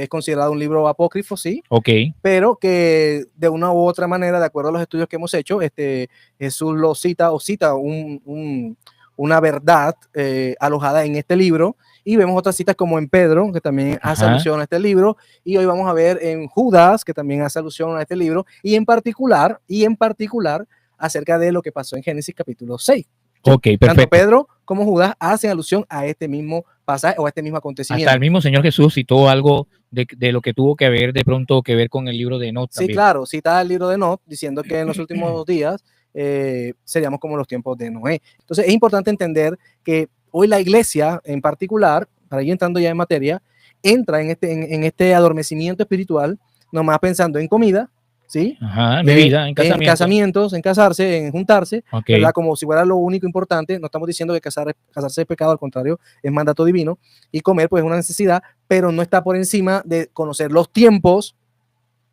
es considerado un libro apócrifo, sí, Ok. pero que de una u otra manera, de acuerdo a los estudios que hemos hecho, Jesús lo cita o cita una verdad alojada en este libro, y vemos otras citas como en Pedro, que también hace Ajá. alusión a este libro, y hoy vamos a ver en Judas, que también hace alusión a este libro, y en particular acerca de lo que pasó en Génesis capítulo 6. ¿Sí? Ok, Tanto perfecto. Pedro como Judas hacen alusión a este mismo pasaje o a este mismo Hasta acontecimiento. el mismo Señor Jesús citó algo de lo que tuvo que ver de pronto que ver con el libro de Enoch Sí, también. claro, cita el libro de Enoch diciendo que en los últimos días seríamos como los tiempos de Noé. Entonces es importante entender que hoy la iglesia en particular, para ir entrando ya en materia, entra en este adormecimiento espiritual, nomás pensando en comida, ¿sí? Ajá, bebida, en En casamiento. casamientos, en casarse, en juntarse, Ok. ¿verdad? Como si fuera lo único importante. No estamos diciendo que casarse es pecado, al contrario, es mandato divino. Y comer, pues, es una necesidad, pero no está por encima de conocer los tiempos,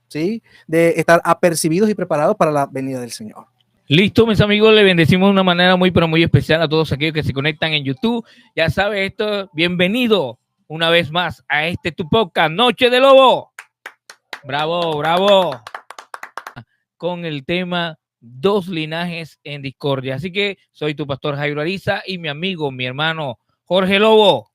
¿sí? De estar apercibidos y preparados para la venida del Señor. Listo, mis amigos, le bendecimos de una manera muy, pero muy especial a todos aquellos que se conectan en YouTube. Ya sabes, esto, bienvenido una vez más a tu podcast, Noche de Lobo. Bravo, bravo. Con el tema Dos linajes en discordia. Así que soy tu pastor Jairo Ariza y mi amigo, mi hermano Jorge Lobo.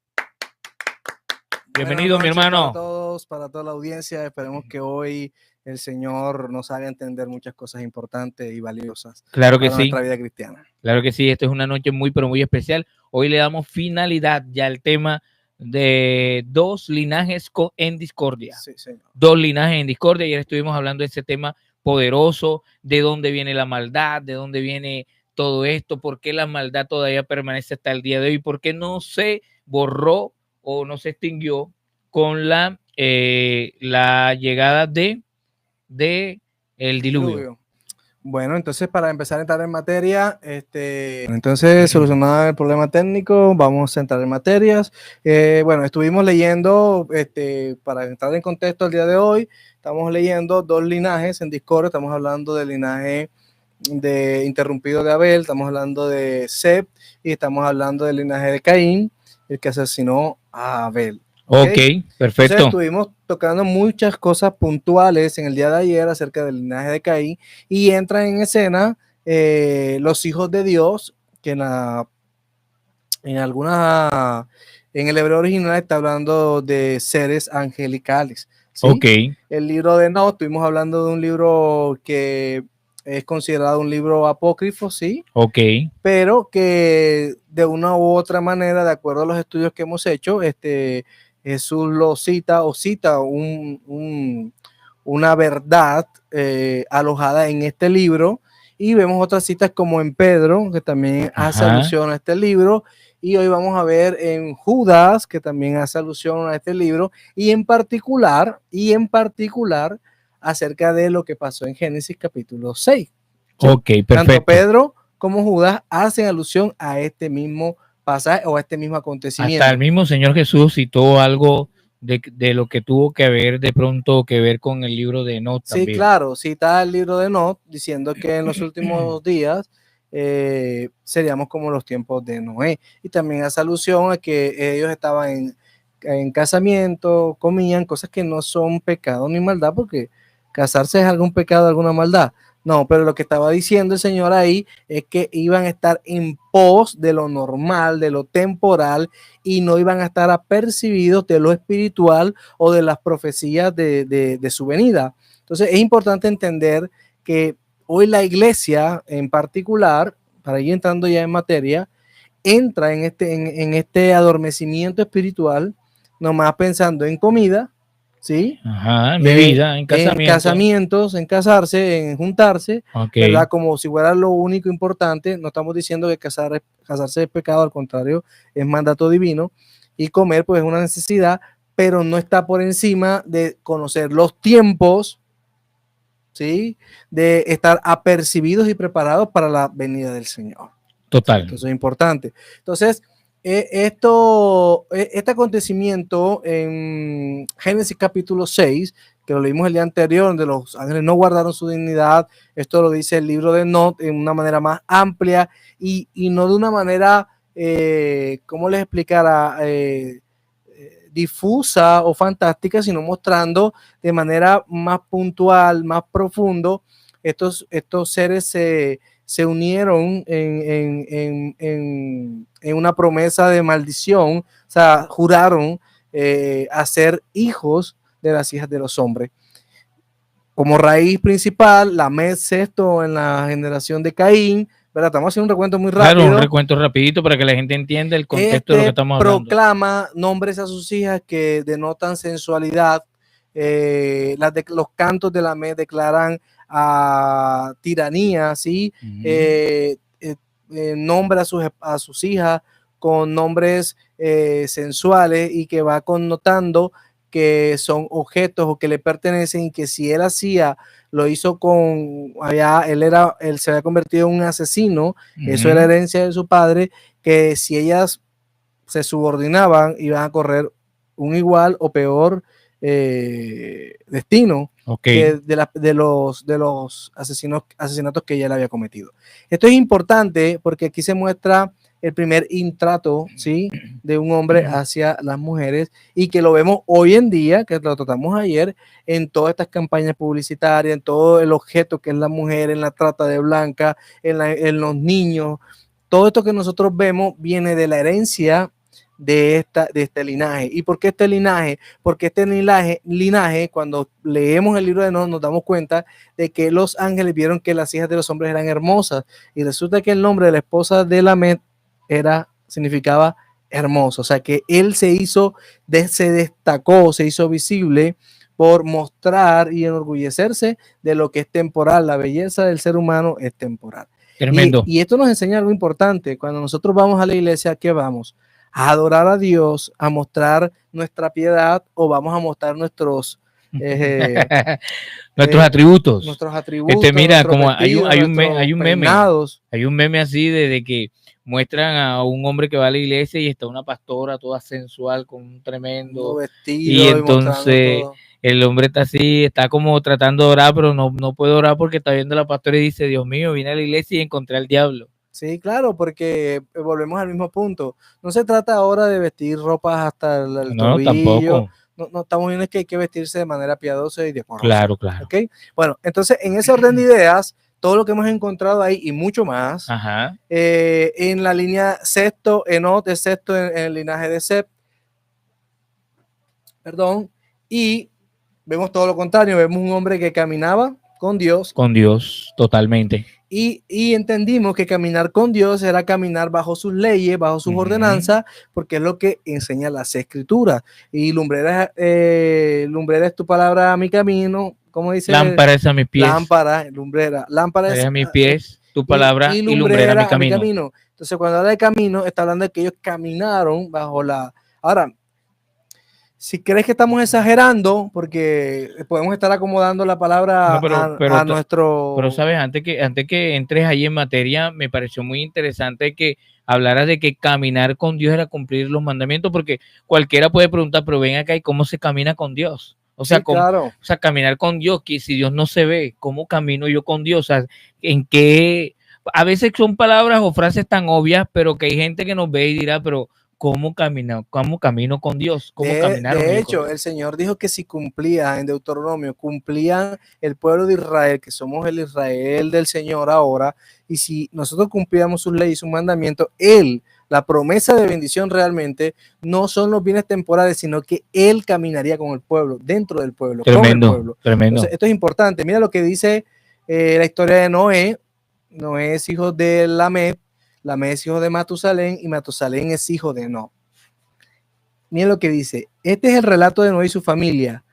Bienvenido, mi hermano. Para todos, para toda la audiencia. Esperemos que hoy el Señor nos haga entender muchas cosas importantes y valiosas Claro que para sí. nuestra vida cristiana. Claro que sí, esta es una noche muy, pero muy especial. Hoy le damos finalidad ya al tema de dos linajes en discordia. Sí, señor. Dos linajes en discordia. Ayer estuvimos hablando de ese tema poderoso, de dónde viene la maldad, de dónde viene todo esto, por qué la maldad todavía permanece hasta el día de hoy, por qué no se borró o no se extinguió con la llegada de el diluvio. Bueno, entonces para empezar a entrar en materia, entonces solucionado el problema técnico, vamos a entrar en materias. Bueno, estuvimos leyendo, para entrar en contexto el día de hoy, estamos leyendo dos linajes en discordia. Estamos hablando del linaje de interrumpido de Abel, estamos hablando de Seth y estamos hablando del linaje de Caín, el que asesinó a Abel. Ok, perfecto. Entonces estuvimos tocando muchas cosas puntuales en el día de ayer acerca del linaje de Caín, y entran en escena los hijos de Dios, que en el hebreo original está hablando de seres angelicales, ¿sí? Ok. El libro de Enoch, estuvimos hablando de un libro que es considerado un libro apócrifo, sí, Ok. pero que de una u otra manera, de acuerdo a los estudios que hemos hecho, Jesús lo cita o cita una verdad alojada en este libro, y vemos otras citas como en Pedro, que también hace alusión a este libro, y hoy vamos a ver en Judas, que también hace alusión a este libro, y en particular acerca de lo que pasó en Génesis capítulo 6. ¿Sí? Ok, perfecto. Tanto Pedro como Judas hacen alusión a este mismo pasaje o a este mismo acontecimiento. Hasta el mismo Señor Jesús citó algo de lo que tuvo que ver de pronto que ver con el libro de Enoch también. Sí, claro, cita el libro de Enoch diciendo que en los últimos días seríamos como los tiempos de Noé, y también hace alusión a que ellos estaban en casamiento, comían cosas que no son pecado ni maldad, porque casarse es algún pecado, alguna maldad. No, pero lo que estaba diciendo el Señor ahí es que iban a estar en pos de lo normal, de lo temporal, y no iban a estar apercibidos de lo espiritual o de las profecías de su venida. Entonces es importante entender que hoy la iglesia en particular, para ir entrando ya en materia, entra en este adormecimiento espiritual, nomás pensando en comida, ¿sí? Ajá, en bebida, en casamientos, en casarse, en juntarse, okay, ¿verdad? Como si fuera lo único importante. No estamos diciendo que casarse es pecado, al contrario, es mandato divino, y comer pues es una necesidad, pero no está por encima de conocer los tiempos, ¿sí? De estar apercibidos y preparados para la venida del Señor. Total. Entonces es importante. Entonces, este acontecimiento en Génesis capítulo 6, que lo leímos el día anterior, donde los ángeles no guardaron su dignidad, esto lo dice el libro de Enoch en una manera más amplia y no de una manera, ¿cómo les explicara? difusa o fantástica, sino mostrando de manera más puntual, más profundo. Estos seres se unieron en una promesa de maldición, o sea, juraron a ser hijos de las hijas de los hombres. Como raíz principal, Lamed sexto en la generación de Caín, ¿verdad? Estamos haciendo un recuento muy rápido. Claro, un recuento rapidito para que la gente entienda el contexto de lo que estamos hablando. Proclama nombres a sus hijas que denotan sensualidad. Los cantos de Lamed declaran a tiranía, ¿sí? Nombra a sus hijas con nombres sensuales y que va connotando que son objetos o que le pertenecen, y que si él hacía, lo hizo con allá, él se había convertido en un asesino, eso era herencia de su padre, que si ellas se subordinaban iban a correr un igual o peor destino que de los asesinatos que ella le había cometido. Esto es importante porque aquí se muestra el primer intrato, ¿sí?, de un hombre hacia las mujeres, y que lo vemos hoy en día, que lo tratamos ayer, en todas estas campañas publicitarias, en todo el objeto que es la mujer, en la trata de blanca, en los niños. Todo esto que nosotros vemos viene de la herencia de este linaje. ¿Y por qué este linaje? Porque este linaje, cuando leemos el libro de Enoc, nos damos cuenta de que los ángeles vieron que las hijas de los hombres eran hermosas, y resulta que el nombre de la esposa de Lamed significaba hermoso. O sea que él se destacó, se hizo visible por mostrar y enorgullecerse de lo que es temporal. La belleza del ser humano es temporal. Tremendo. Y esto nos enseña algo importante. Cuando nosotros vamos a la iglesia, ¿qué vamos? A adorar a Dios, a mostrar nuestra piedad, o vamos a mostrar nuestros atributos. Nuestros atributos. Mira, como hay un meme así de que muestran a un hombre que va a la iglesia y está una pastora toda sensual con un tremendo vestido, y entonces el hombre está así, está como tratando de orar, pero no puede orar porque está viendo a la pastora y dice: Dios mío, vine a la iglesia y encontré al diablo. Sí, claro, porque volvemos al mismo punto. No se trata ahora de vestir ropas hasta el tobillo. Tampoco. No estamos viendo que hay que vestirse de manera piadosa y decorosa. Claro. ¿Okay? Bueno, entonces en ese orden de ideas, todo lo que hemos encontrado ahí y mucho más, en la línea sexto, Enoc es sexto en el linaje de Set, y vemos todo lo contrario, vemos un hombre que caminaba con Dios. Con Dios, totalmente. Y entendimos que caminar con Dios era caminar bajo sus leyes, bajo sus ordenanzas, porque es lo que enseña las escrituras. Y lumbrera es tu palabra a mi camino, como dice. Lámpara es a mis pies. Lámpara es a mis pies, tu palabra, y lumbrera a mi camino. Entonces, cuando habla de camino, está hablando de que ellos caminaron bajo la... Ahora, si crees que estamos exagerando, porque podemos estar acomodando la palabra a nuestro... Pero, ¿sabes? Antes que entres ahí en materia, me pareció muy interesante que hablaras de que caminar con Dios era cumplir los mandamientos, porque cualquiera puede preguntar, pero ven acá, ¿y cómo se camina con Dios? O sea, claro. O sea, caminar con Dios, que si Dios no se ve, ¿cómo camino yo con Dios? O sea, ¿en qué? A veces son palabras o frases tan obvias, pero que hay gente que nos ve y dirá, pero... ¿Cómo camino con Dios? De hecho, el Señor dijo que si cumplía en Deuteronomio, cumplían el pueblo de Israel, que somos el Israel del Señor ahora, y si nosotros cumplíamos sus leyes y sus mandamientos, la promesa de bendición realmente no son los bienes temporales, sino que Él caminaría con el pueblo, dentro del pueblo, tremendo, con el pueblo. Tremendo. Entonces, esto es importante. Mira lo que dice la historia de Noé. Noé es hijo de Lamed. Lamed es hijo de Matusalén, y Matusalén es hijo de Enoc. Miren lo que dice. Este es el relato de Noé y su familia.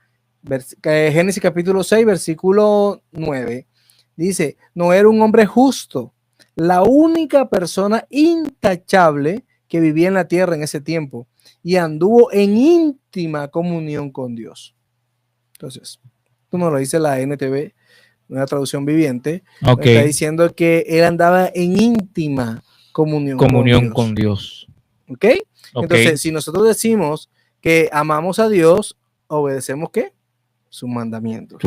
Génesis capítulo 6, versículo 9. Dice: Noé era un hombre justo, la única persona intachable que vivía en la tierra en ese tiempo, y anduvo en íntima comunión con Dios. Entonces, esto nos lo dice la NTV, una traducción viviente. Está diciendo que él andaba en íntima comunión con Dios. ¿Ok? Entonces, si nosotros decimos que amamos a Dios, obedecemos ¿qué? Sus mandamientos.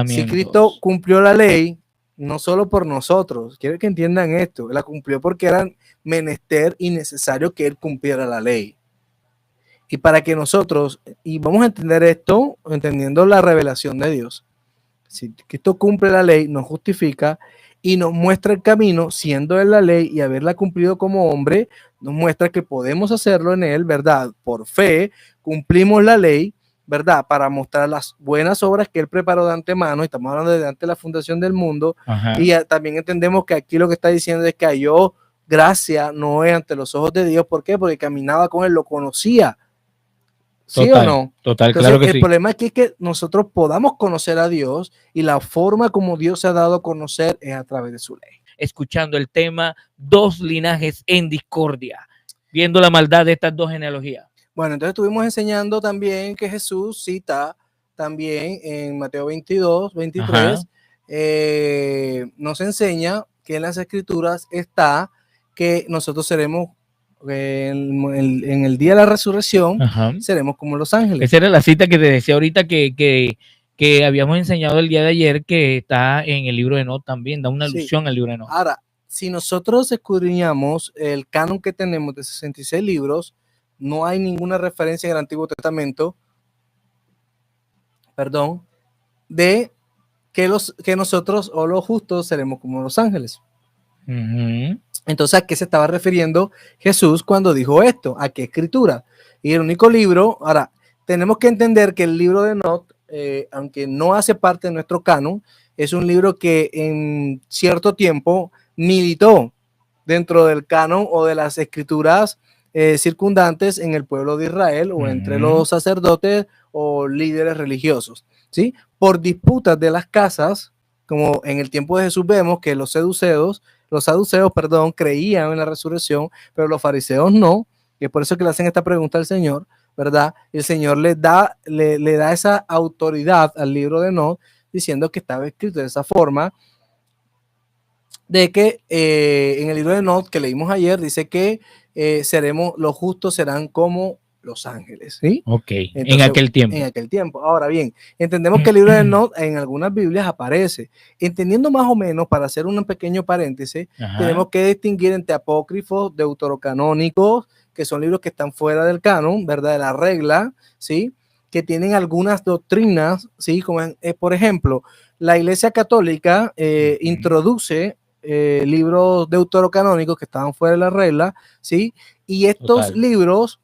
Si Cristo cumplió la ley, no solo por nosotros, quiero que entiendan esto, la cumplió porque era menester y necesario que Él cumpliera la ley. Y para que nosotros, y vamos a entender esto entendiendo la revelación de Dios. Si Cristo cumple la ley, nos justifica y nos muestra el camino, siendo Él la ley y haberla cumplido como hombre, nos muestra que podemos hacerlo en Él, ¿verdad? Por fe, cumplimos la ley, ¿verdad? Para mostrar las buenas obras que Él preparó de antemano, y estamos hablando de antes de la fundación del mundo. Ajá. Y también entendemos que aquí lo que está diciendo es que halló gracia Noé ante los ojos de Dios. ¿Por qué? Porque caminaba con Él, lo conocía. ¿Sí total, o no? Total, entonces, claro que el sí. problema aquí es que nosotros podamos conocer a Dios, y la forma como Dios se ha dado a conocer es a través de su ley. Escuchando el tema, dos linajes en discordia, viendo la maldad de estas dos genealogías. Bueno, entonces estuvimos enseñando también que Jesús cita también en Mateo 22, 23, nos enseña que en las Escrituras está que nosotros seremos en el día de la resurrección, ajá, seremos como los ángeles. Esa era la cita que te decía ahorita que habíamos enseñado el día de ayer, que está en el libro de Enoc también, da una alusión al libro de Enoc. Ahora, si nosotros escudriñamos el canon que tenemos de 66 libros, no hay ninguna referencia en el Antiguo Testamento, de que nosotros o los justos seremos como los ángeles. Entonces, ¿a qué se estaba refiriendo Jesús cuando dijo esto? ¿A qué escritura? Y el único libro, ahora, tenemos que entender que el libro de Enoc, aunque no hace parte de nuestro canon, es un libro que en cierto tiempo militó dentro del canon o de las escrituras circundantes en el pueblo de Israel o entre los sacerdotes o líderes religiosos, ¿sí? Por disputas de las casas, como en el tiempo de Jesús vemos que los saduceos, creían en la resurrección, pero los fariseos no, y es por eso que le hacen esta pregunta al Señor, ¿verdad? Y el Señor le da esa autoridad al libro de Enoc, diciendo que estaba escrito de esa forma, de que en el libro de Enoc que leímos ayer, dice que los justos serán como los ángeles, ¿sí? Ok, entonces, en aquel tiempo. En aquel tiempo. Ahora bien, entendemos que el libro de Enoc en algunas Biblias aparece. Entendiendo más o menos, para hacer un pequeño paréntesis, tenemos que distinguir entre apócrifos, deuterocanónicos, que son libros que están fuera del canon, ¿verdad? De la regla, ¿sí? Que tienen algunas doctrinas, ¿sí? Como por ejemplo, la Iglesia Católica introduce libros deuterocanónicos que estaban fuera de la regla, ¿sí? Y estos libros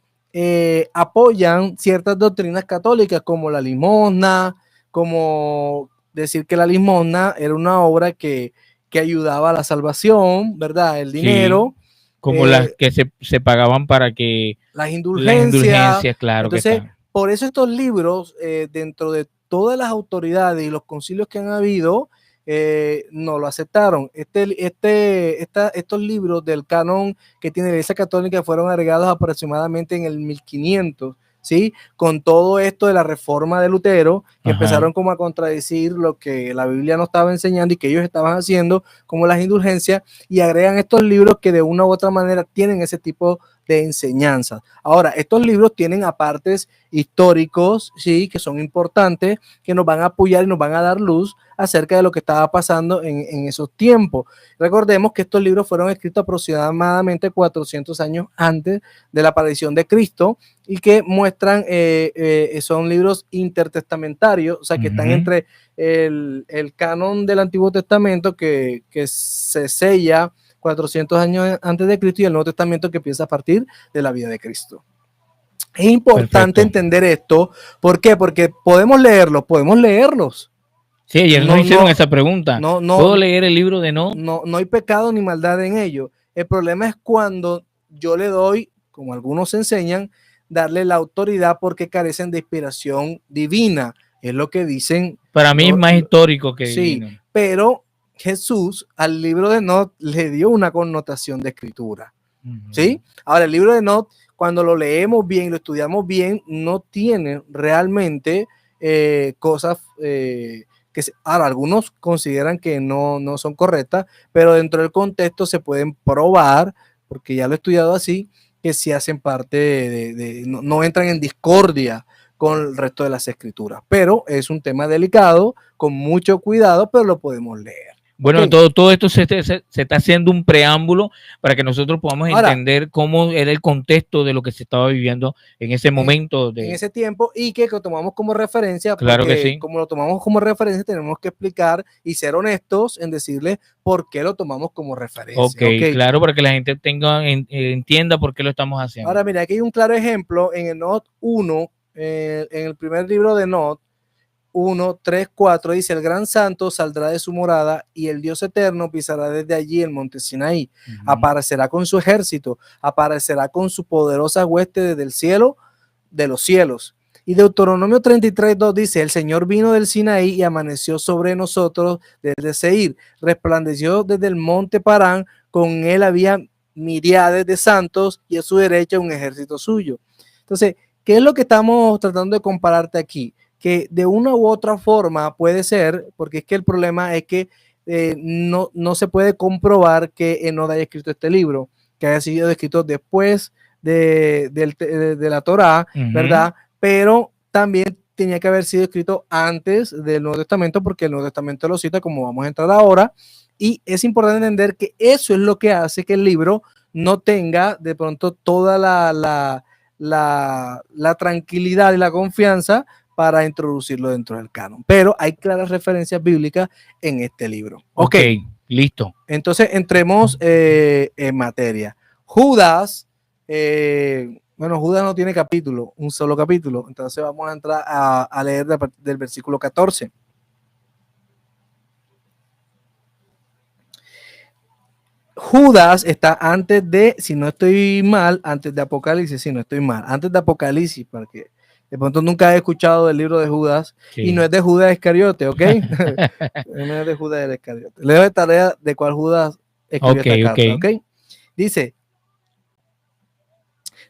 apoyan ciertas doctrinas católicas, como la limosna, como decir que la limosna era una obra que ayudaba a la salvación, ¿verdad? El dinero. Sí, como las que se pagaban para que... Las indulgencias, claro. Entonces, por eso estos libros, dentro de todas las autoridades y los concilios que han habido, no lo aceptaron. Estos libros del canon que tiene la Iglesia Católica fueron agregados aproximadamente en el 1500, ¿sí? Con todo esto de la reforma de Lutero, que empezaron como a contradecir lo que la Biblia no estaba enseñando y que ellos estaban haciendo, como las indulgencias, y agregan estos libros que de una u otra manera tienen ese tipo de enseñanza. Ahora, estos libros tienen apartes históricos, sí, que son importantes, que nos van a apoyar y nos van a dar luz acerca de lo que estaba pasando en esos tiempos. Recordemos que estos libros fueron escritos aproximadamente 400 años antes de la aparición de Cristo, y que muestran, son libros intertestamentarios, o sea, que están entre el canon del Antiguo Testamento que se sella 400 años antes de Cristo, y el Nuevo Testamento que empieza a partir de la vida de Cristo. Es importante entender esto. ¿Por qué? Porque podemos leerlos. Sí, ayer nos hicieron esa pregunta. ¿Puedo leer el libro de Enoc? No hay pecado ni maldad en ello. El problema es cuando yo le doy, como algunos enseñan, darle la autoridad porque carecen de inspiración divina. Es lo que dicen. Para mí es más histórico que divino. Sí, pero Jesús al libro de Enoc le dio una connotación de escritura. ¿Sí? Ahora, el libro de Enoc, cuando lo leemos bien, lo estudiamos bien, no tiene realmente cosas ahora algunos consideran que no son correctas, pero dentro del contexto se pueden probar, porque ya lo he estudiado así, que sí hacen parte no entran en discordia con el resto de las escrituras. Pero es un tema delicado, con mucho cuidado, pero lo podemos leer. Bueno, Ok. todo esto se está haciendo un preámbulo para que nosotros podamos Ahora, entender cómo era el contexto de lo que se estaba viviendo en ese momento en de... ese tiempo y que lo tomamos como referencia, Claro que porque sí. como lo tomamos como referencia, tenemos que explicar y ser honestos en decirle por qué lo tomamos como Ok, referencia. Ok. claro, para que la gente entienda por qué lo estamos haciendo. Ahora, mira, aquí hay un claro ejemplo en el Not 1, en el primer libro de Not 1, 3, 4, dice: el gran santo saldrá de su morada y el Dios eterno pisará desde allí el monte Sinaí. Aparecerá con su ejército, aparecerá con su poderosa hueste desde el cielo de los cielos. Y Deuteronomio 33, 2 dice: el Señor vino del Sinaí y amaneció sobre nosotros desde Seir, resplandeció desde el monte Parán, con él había miríades de santos y a su derecha un ejército suyo. Entonces, ¿qué es lo que estamos tratando de compararte aquí? Que de una u otra forma puede ser, porque es que el problema es que no se puede comprobar que Enoch haya escrito este libro, que haya sido escrito después de la Torá, ¿verdad? Pero también tenía que haber sido escrito antes del Nuevo Testamento, porque el Nuevo Testamento lo cita, como vamos a entrar ahora, y es importante entender que eso es lo que hace que el libro no tenga de pronto toda la tranquilidad y la confianza para introducirlo dentro del canon. Pero hay claras referencias bíblicas en este libro. Ok, listo. Entonces entremos en materia. Judas, bueno, Judas no tiene capítulo, un solo capítulo. Entonces vamos a entrar a leer del versículo 14. Judas está antes de, si no estoy mal, antes de Apocalipsis, si no estoy mal, antes de Apocalipsis, porque de pronto nunca he escuchado del libro de Judas, sí. Y no es de Judas Iscariote, ¿ok? No es de Judas Iscariote. Leo de tarea de cuál Judas escribió esta carta, ¿ok? Dice: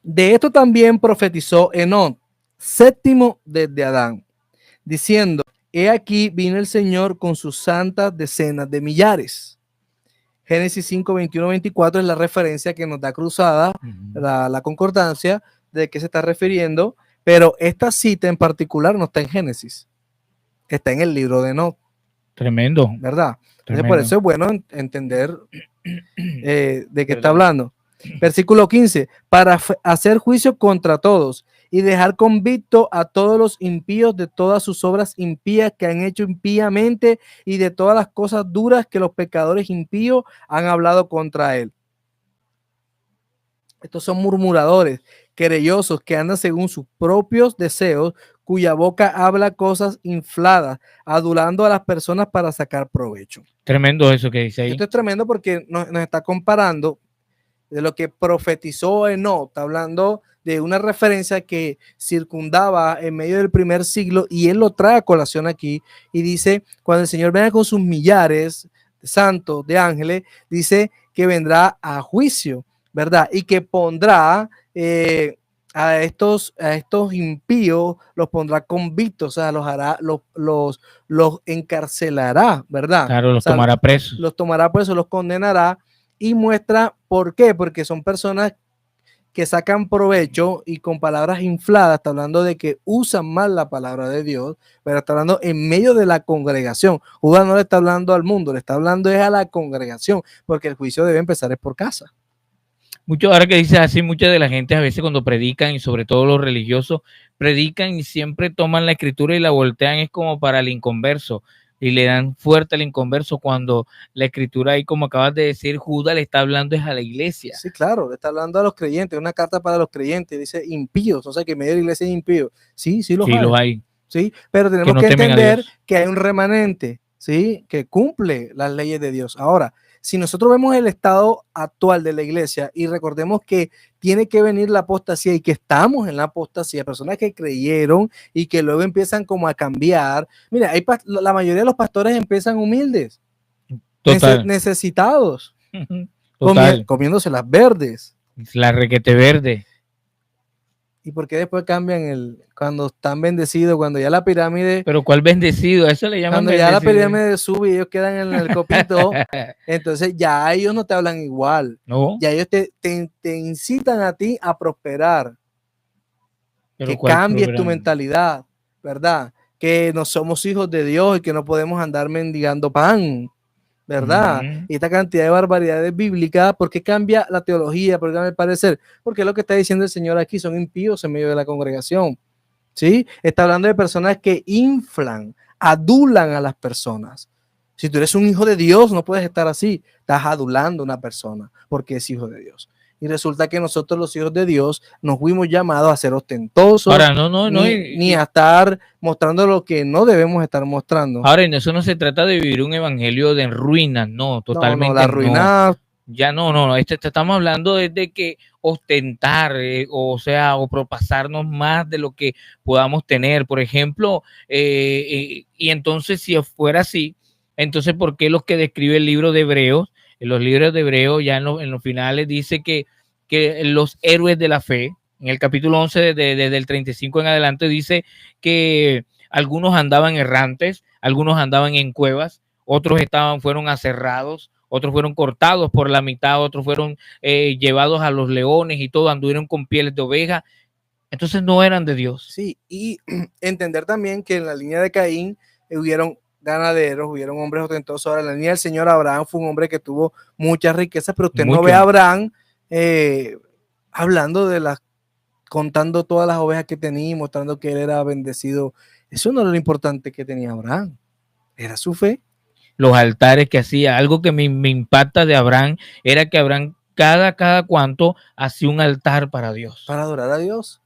de esto también profetizó Enoc, séptimo desde Adán, diciendo: he aquí vino el Señor con sus santas decenas de millares. Génesis 5, 21, 24 es la referencia que nos da Cruzada, la concordancia de qué se está refiriendo, pero esta cita en particular no está en Génesis, está en el libro de Enoc. Tremendo. ¿Verdad? Entonces, tremendo. por eso es bueno entender de qué está hablando. Versículo 15: para hacer juicio contra todos y dejar convicto a todos los impíos de todas sus obras impías que han hecho impíamente y de todas las cosas duras que los pecadores impíos han hablado contra él. Estos son murmuradores, querellosos, que andan según sus propios deseos, cuya boca habla cosas infladas, adulando a las personas para sacar provecho. Tremendo eso que dice ahí. Esto es tremendo porque nos está comparando de lo que profetizó Enoc. Está hablando de una referencia que circundaba en medio del primer siglo, y él lo trae a colación aquí y dice: cuando el Señor venga con sus millares de santos, de ángeles, dice que vendrá a juicio, ¿verdad? Y que pondrá a estos impíos, los pondrá convictos, o sea, los hará, los encarcelará, ¿verdad? Claro, los tomará presos. Los tomará presos, los condenará. Y muestra por qué, porque son personas que sacan provecho y con palabras infladas. Está hablando de que usan mal la palabra de Dios, pero está hablando en medio de la congregación. Judas no le está hablando al mundo, le está hablando es a la congregación, porque el juicio debe empezar es por casa. Mucho, ahora que dices así, mucha de la gente a veces cuando predican, y sobre todo los religiosos, predican y siempre toman la escritura y la voltean, es como para el inconverso, y le dan fuerte al inconverso, cuando la escritura ahí, como acabas de decir, Judas le está hablando es a la iglesia. Sí, claro, le está hablando a los creyentes, una carta para los creyentes, dice impíos, o sea que en medio de la iglesia hay impíos. Sí, sí los hay. Sí, pero tenemos que entender que hay un remanente, ¿sí? Que cumple las leyes de Dios. Ahora, si nosotros vemos el estado actual de la iglesia y recordemos que tiene que venir la apostasía y que estamos en la apostasía, personas que creyeron y que luego empiezan como a cambiar. Mira, la mayoría de los pastores empiezan humildes, necesitados, comiéndose las verdes. La requete verde. ¿Y por qué después cambian cuando están bendecidos, cuando ya la pirámide... Pero ¿cuál bendecido? Eso le llaman cuando bendecido. Ya la pirámide sube y ellos quedan en el copito, entonces ya ellos no te hablan igual. No. Ya ellos te incitan a ti a prosperar. Pero que cambies tu mentalidad, ¿verdad? Que no somos hijos de Dios y que no podemos andar mendigando pan. ¿verdad? Y esta cantidad de barbaridades bíblicas, ¿por qué cambia la teología? ¿Por qué cambia el parecer? Porque lo que está diciendo el Señor aquí son impíos en medio de la congregación, ¿sí? Está hablando de personas que inflan, adulan a las personas. Si tú eres un hijo de Dios, no puedes estar así. Estás adulando a una persona porque es hijo de Dios. Y resulta que nosotros los hijos de Dios nos fuimos llamados a ser ostentosos. Ahora, ni a estar mostrando lo que no debemos estar mostrando. Ahora, en eso no se trata de vivir un evangelio de ruina, no, totalmente. No, la ruina. No. Ya no. Estamos hablando de que ostentar, o propasarnos más de lo que podamos tener, por ejemplo, y entonces si fuera así, entonces ¿por qué los que describe el libro de Hebreos, en los libros de Hebreos ya en los finales dice que los héroes de la fe, en el capítulo 11 desde el 35 en adelante dice que algunos andaban errantes, algunos andaban en cuevas, otros fueron aserrados, otros fueron cortados por la mitad, otros fueron llevados a los leones y todo, anduvieron con pieles de oveja. Entonces no eran de Dios. Sí, y entender también que en la línea de Caín hubieron ganaderos, hubieron hombres ostentosos. Ahora, en la línea del señor Abraham fue un hombre que tuvo muchas riquezas, pero usted no ve a Abraham hablando contando todas las ovejas que tenía, mostrando que él era bendecido. Eso no era lo importante que tenía Abraham, era su fe. Los altares que hacía, algo que me impacta de Abraham, era que Abraham cada cuanto hacía un altar para Dios. Para adorar a Dios.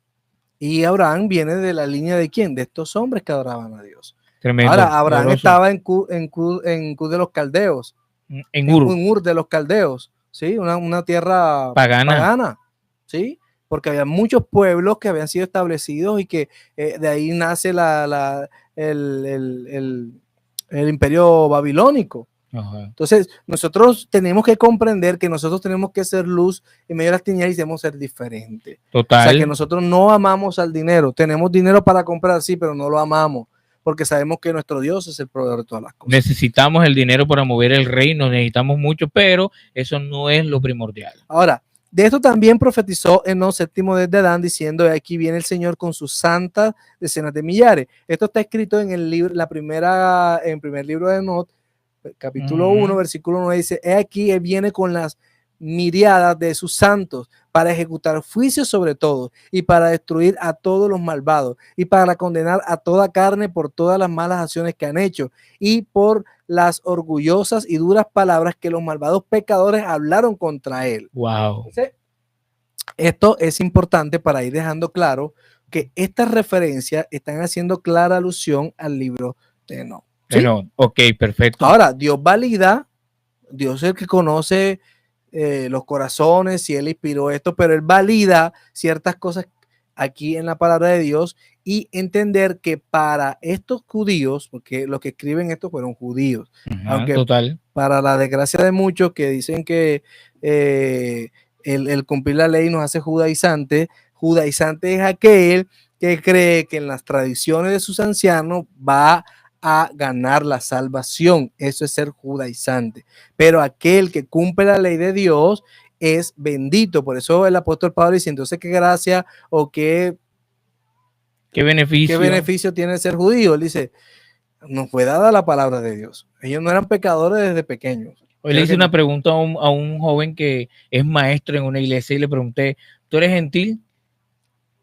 Y Abraham viene de la línea de ¿quién? De estos hombres que adoraban a Dios. Tremendo. Ahora, Abraham estaba en Cud de los Caldeos. En Ur de los Caldeos, ¿sí? Una tierra pagana, ¿sí? Porque había muchos pueblos que habían sido establecidos y que de ahí nace el imperio babilónico. Ajá. Entonces, nosotros tenemos que comprender que nosotros tenemos que ser luz en medio de las tinieblas y debemos ser diferentes. Total. O sea, que nosotros no amamos al dinero. Tenemos dinero para comprar, sí, pero no lo amamos, porque sabemos que nuestro Dios es el proveedor de todas las cosas. Necesitamos el dinero para mover el reino, necesitamos mucho, pero eso no es lo primordial. Ahora, de esto también profetizó Enós, séptimo desde Adán, diciendo: aquí viene el Señor con sus santas decenas de millares. Esto está escrito en el libro, en primer libro de Enós, capítulo 1, versículo 9, dice: he aquí, él viene con las miriadas de sus santos para ejecutar juicios sobre todos y para destruir a todos los malvados y para condenar a toda carne por todas las malas acciones que han hecho y por las orgullosas y duras palabras que los malvados pecadores hablaron contra él. Wow. Entonces, esto es importante para ir dejando claro que estas referencias están haciendo clara alusión al libro de Enós. ¿Sí? Ok, perfecto. Ahora, Dios valida, Dios es el que conoce los corazones, si él inspiró esto, pero él valida ciertas cosas aquí en la palabra de Dios y entender que para estos judíos, porque los que escriben esto fueron judíos, aunque total. Para la desgracia de muchos que dicen que el cumplir la ley nos hace judaizantes es aquel que cree que en las tradiciones de sus ancianos va a ganar la salvación. Eso es ser judaizante. Pero aquel que cumple la ley de Dios es bendito. Por eso el apóstol Pablo dice: entonces, ¿qué gracia o qué beneficio tiene ser judío? Él dice: nos fue dada la palabra de Dios. Ellos no eran pecadores desde pequeños. Hoy le hice una pregunta a un joven que es maestro en una iglesia y le pregunté: ¿tú eres gentil?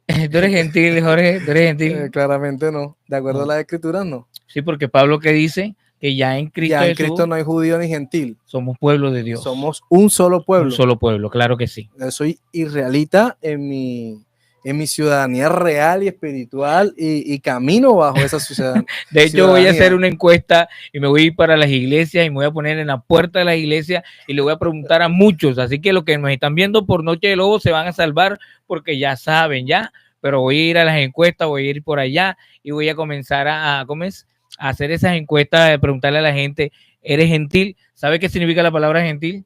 ¿Tú eres gentil, Jorge? ¿Tú eres gentil? Claramente no. De acuerdo a las escrituras, no. Sí, porque Pablo que dice que ya en Cristo, Cristo no hay judío ni gentil. Somos pueblo de Dios. Somos un solo pueblo. Un solo pueblo, claro que sí. Yo soy israelita en mi ciudadanía real y espiritual y camino bajo esa ciudadanía. De hecho, voy a hacer una encuesta y me voy a ir para las iglesias y me voy a poner en la puerta de las iglesias y le voy a preguntar a muchos. Así que los que nos están viendo por Noche de Lobo se van a salvar porque ya saben, ya. Pero voy a ir a las encuestas, voy a ir por allá y voy a comenzar a hacer esas encuestas, de preguntarle a la gente: ¿eres gentil? ¿Sabe qué significa la palabra gentil?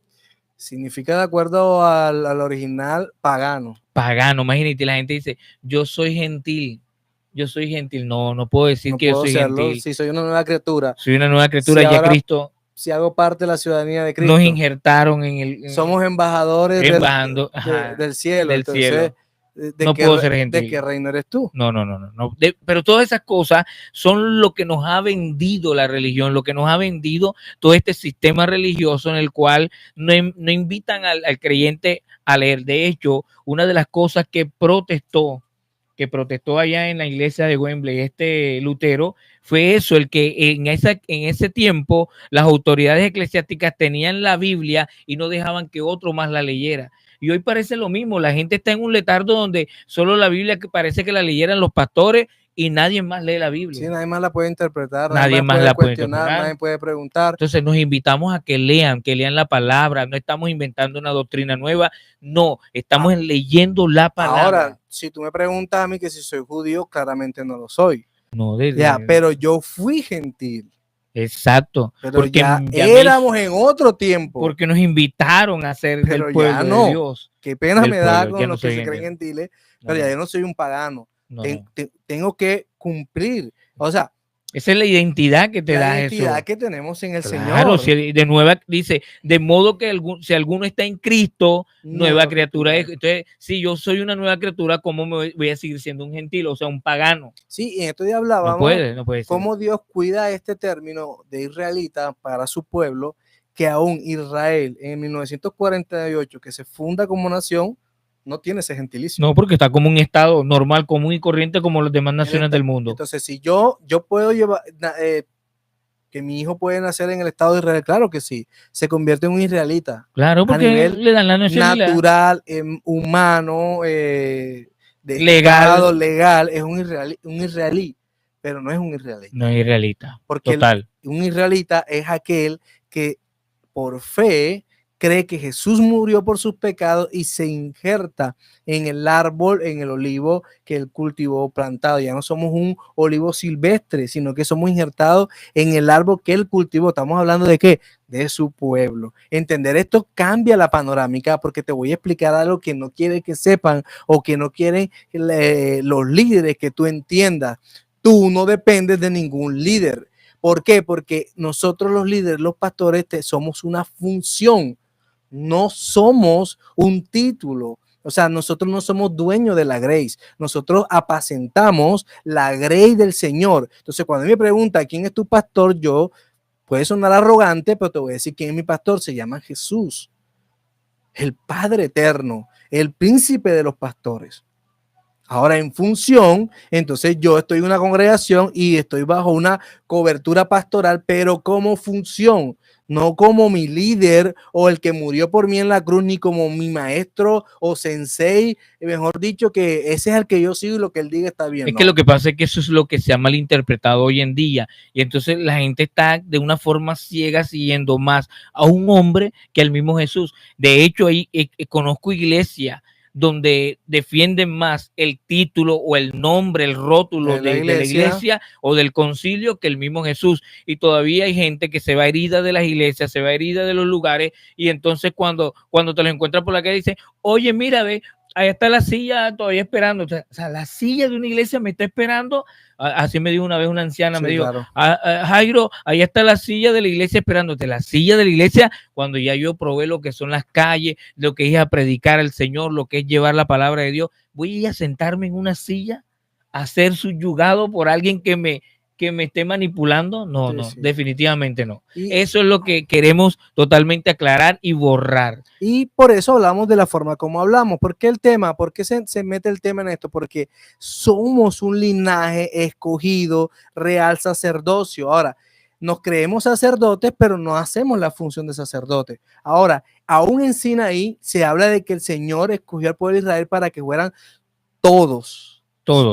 Significa, de acuerdo al original, pagano. Pagano, imagínate, la gente dice: yo soy gentil. Yo soy gentil. No puedo decir que yo soy gentil. Sí, soy una nueva criatura. Soy una nueva criatura, ya Cristo. Si hago parte de la ciudadanía de Cristo. Nos injertaron en el... Somos embajadores del cielo. Del cielo. no puedo ser gentil. ¿De qué reino eres tú? No. Pero todas esas cosas son lo que nos ha vendido la religión, lo que nos ha vendido todo este sistema religioso en el cual no invitan al creyente a leer. De hecho, una de las cosas que protestó allá en la iglesia de Wembley, Lutero, fue eso, el que en ese tiempo las autoridades eclesiásticas tenían la Biblia y no dejaban que otro más la leyera. Y hoy parece lo mismo, la gente está en un letardo donde solo la Biblia que parece que la leyeran los pastores y nadie más lee la Biblia. Sí, nadie más la puede interpretar, nadie más la puede cuestionar, nadie puede preguntar. Entonces nos invitamos a que lean la palabra, no estamos inventando una doctrina nueva, no, estamos leyendo la palabra. Ahora, si tú me preguntas a mí que si soy judío, claramente no lo soy. No, pero yo fui gentil. Exacto. Pero porque ya éramos en otro tiempo. Porque nos invitaron a ser del pueblo de Dios. Qué pena me da con los que se creen gentiles, pero ya yo no soy un pagano. Tengo que cumplir. O sea, esa es la identidad que te da Jesús. La identidad que tenemos en el Señor. Claro, de nueva, dice, de modo que si alguno está en Cristo, nueva criatura es. Entonces, si yo soy una nueva criatura, ¿cómo me voy a seguir siendo un gentil? O sea, un pagano. Sí, y en estos días hablábamos no puede cómo Dios cuida este término de israelita para su pueblo, que aún Israel en 1948, que se funda como nación, no tiene ese gentilicio. No, porque está como un estado normal, común y corriente como las demás naciones del mundo. Entonces, si yo puedo llevar, que mi hijo puede nacer en el estado de Israel, claro que sí, se convierte en un israelita. Claro, porque a nivel le dan la nacionalidad. Natural, humano, legal, es un israelí, pero no es un israelí. No es israelita. Porque un israelita es aquel que por fe cree que Jesús murió por sus pecados y se injerta en el árbol, en el olivo que él cultivó plantado. Ya no somos un olivo silvestre, sino que somos injertados en el árbol que él cultivó. Estamos hablando de ¿qué? De su pueblo. Entender esto cambia la panorámica, porque te voy a explicar algo que no quiere que sepan o que no quieren los líderes que tú entiendas. Tú no dependes de ningún líder. ¿Por qué? Porque nosotros los líderes, los pastores, somos una función. No somos un título. O sea, nosotros no somos dueños de la grace. Nosotros apacentamos la grace del Señor. Entonces, cuando me pregunta quién es tu pastor, yo puede sonar arrogante, pero te voy a decir quién es mi pastor. Se llama Jesús, el Padre eterno, el príncipe de los pastores. Ahora, en función, entonces yo estoy en una congregación y estoy bajo una cobertura pastoral, pero como función, no como mi líder o el que murió por mí en la cruz, ni como mi maestro o sensei, mejor dicho, que ese es el que yo sigo y lo que él diga está bien. Es que lo que pasa es que eso es lo que se ha malinterpretado hoy en día, y entonces la gente está de una forma ciega siguiendo más a un hombre que al mismo Jesús. De hecho, ahí conozco iglesias donde defienden más el título o el nombre, el rótulo de la iglesia o del concilio que el mismo Jesús. Y todavía hay gente que se va herida de las iglesias, se va herida de los lugares, y entonces cuando te lo encuentras por la calle dice, oye, mira, ve, ahí está la silla todavía esperando. O sea, la silla de una iglesia me está esperando. Así me dijo una vez una anciana, sí, me dijo, claro. Jairo, ahí está la silla de la iglesia esperándote. La silla de la iglesia, cuando ya yo probé lo que son las calles, lo que es a predicar al Señor, lo que es llevar la palabra de Dios, voy a ir a sentarme en una silla a ser subyugado por alguien que me esté manipulando. No, sí, no, sí. Definitivamente no. Eso es lo que queremos totalmente aclarar y borrar. Y por eso hablamos de la forma como hablamos. ¿Por qué el tema? ¿Por qué se mete el tema en esto? Porque somos un linaje escogido, real sacerdocio. Ahora, nos creemos sacerdotes, pero no hacemos la función de sacerdote. Ahora, aún en Sinaí se habla de que el Señor escogió al pueblo de Israel para que fueran todos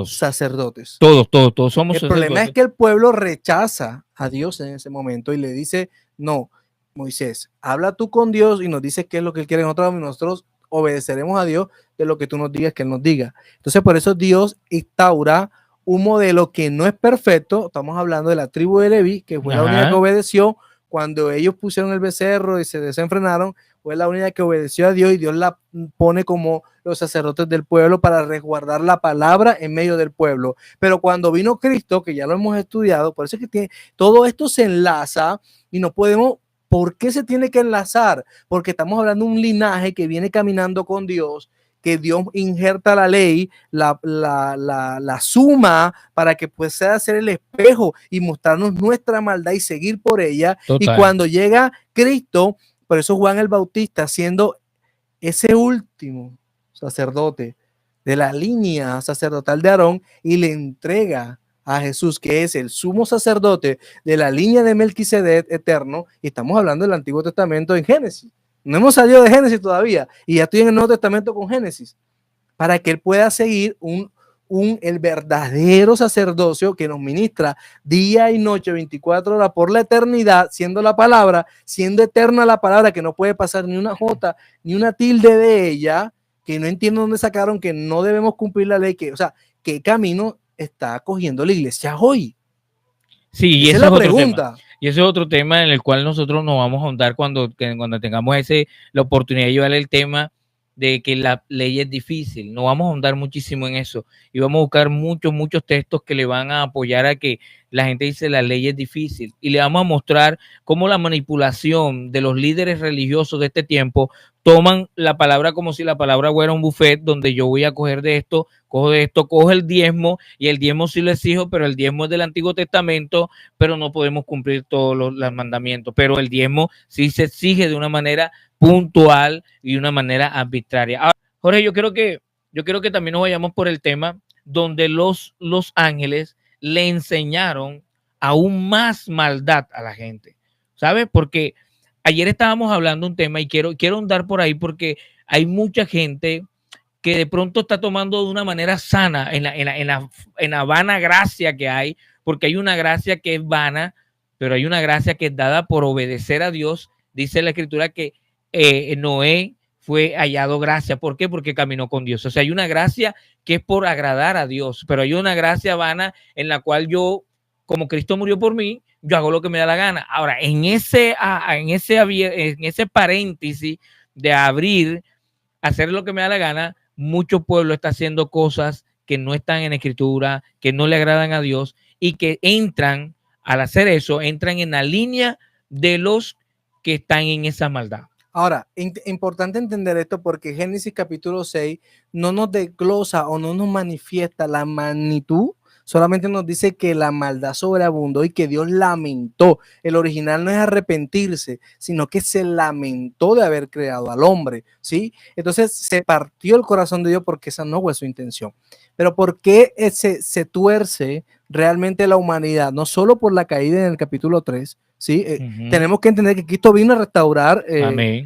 sacerdotes. Todos somos sacerdotes. El problema es que el pueblo rechaza a Dios en ese momento y le dice, no, Moisés, habla tú con Dios y nos dices qué es lo que él quiere en nosotros obedeceremos a Dios de lo que tú nos digas que él nos diga. Entonces, por eso Dios instaura un modelo que no es perfecto. Estamos hablando de la tribu de Leví, que fue la única que obedeció cuando ellos pusieron el becerro y se desenfrenaron. Fue la única que obedeció a Dios y Dios la pone como los sacerdotes del pueblo para resguardar la palabra en medio del pueblo. Pero cuando vino Cristo, que ya lo hemos estudiado, por eso es que todo esto se enlaza y no podemos. ¿Por qué se tiene que enlazar? Porque estamos hablando de un linaje que viene caminando con Dios, que Dios injerta la ley, la suma para que pueda ser el espejo y mostrarnos nuestra maldad y seguir por ella. Total. Y cuando llega Cristo, por eso Juan el Bautista, siendo ese último sacerdote de la línea sacerdotal de Aarón, y le entrega a Jesús, que es el sumo sacerdote de la línea de Melquisedec eterno, y estamos hablando del Antiguo Testamento en Génesis. No hemos salido de Génesis todavía, y ya estoy en el Nuevo Testamento con Génesis, para que él pueda seguir el verdadero sacerdocio que nos ministra día y noche, 24 horas por la eternidad, siendo la palabra, siendo eterna la palabra, que no puede pasar ni una jota, ni una tilde de ella, que no entiendo dónde sacaron que no debemos cumplir la ley, o sea, ¿qué camino está cogiendo la iglesia hoy? Sí, y esa es la pregunta. Y ese es otro tema en el cual nosotros nos vamos a ahondar cuando tengamos la oportunidad de llevar el tema de que la ley es difícil. No vamos a ahondar muchísimo en eso y vamos a buscar muchos textos que le van a apoyar a que la gente dice la ley es difícil, y le vamos a mostrar cómo la manipulación de los líderes religiosos de este tiempo toman la palabra como si la palabra fuera un buffet donde yo voy a coger de esto, cojo el diezmo, y el diezmo sí lo exijo, pero el diezmo es del Antiguo Testamento, pero no podemos cumplir todos los mandamientos, pero el diezmo sí se exige de una manera puntual y de una manera arbitraria. Ahora, Jorge, yo creo que también nos vayamos por el tema donde los ángeles le enseñaron aún más maldad a la gente, ¿sabes? Porque ayer estábamos hablando un tema y quiero andar por ahí porque hay mucha gente que de pronto está tomando de una manera sana en la vana gracia que hay, porque hay una gracia que es vana, pero hay una gracia que es dada por obedecer a Dios. Dice la Escritura que Noé fue hallado gracia. ¿Por qué? Porque caminó con Dios. O sea, hay una gracia que es por agradar a Dios, pero hay una gracia vana en la cual yo, como Cristo murió por mí, yo hago lo que me da la gana. Ahora, en ese paréntesis de abrir, hacer lo que me da la gana, mucho pueblo está haciendo cosas que no están en Escritura, que no le agradan a Dios, y que entran, al hacer eso, entran en la línea de los que están en esa maldad. Ahora, importante entender esto porque Génesis capítulo 6 no nos desglosa o no nos manifiesta la magnitud, solamente nos dice que la maldad sobreabundó y que Dios lamentó. El original no es arrepentirse, sino que se lamentó de haber creado al hombre, ¿sí? Entonces se partió el corazón de Dios porque esa no fue su intención. Pero ¿por qué se tuerce realmente la humanidad? No solo por la caída en el capítulo 3, ¿sí? Tenemos que entender que Cristo vino a restaurar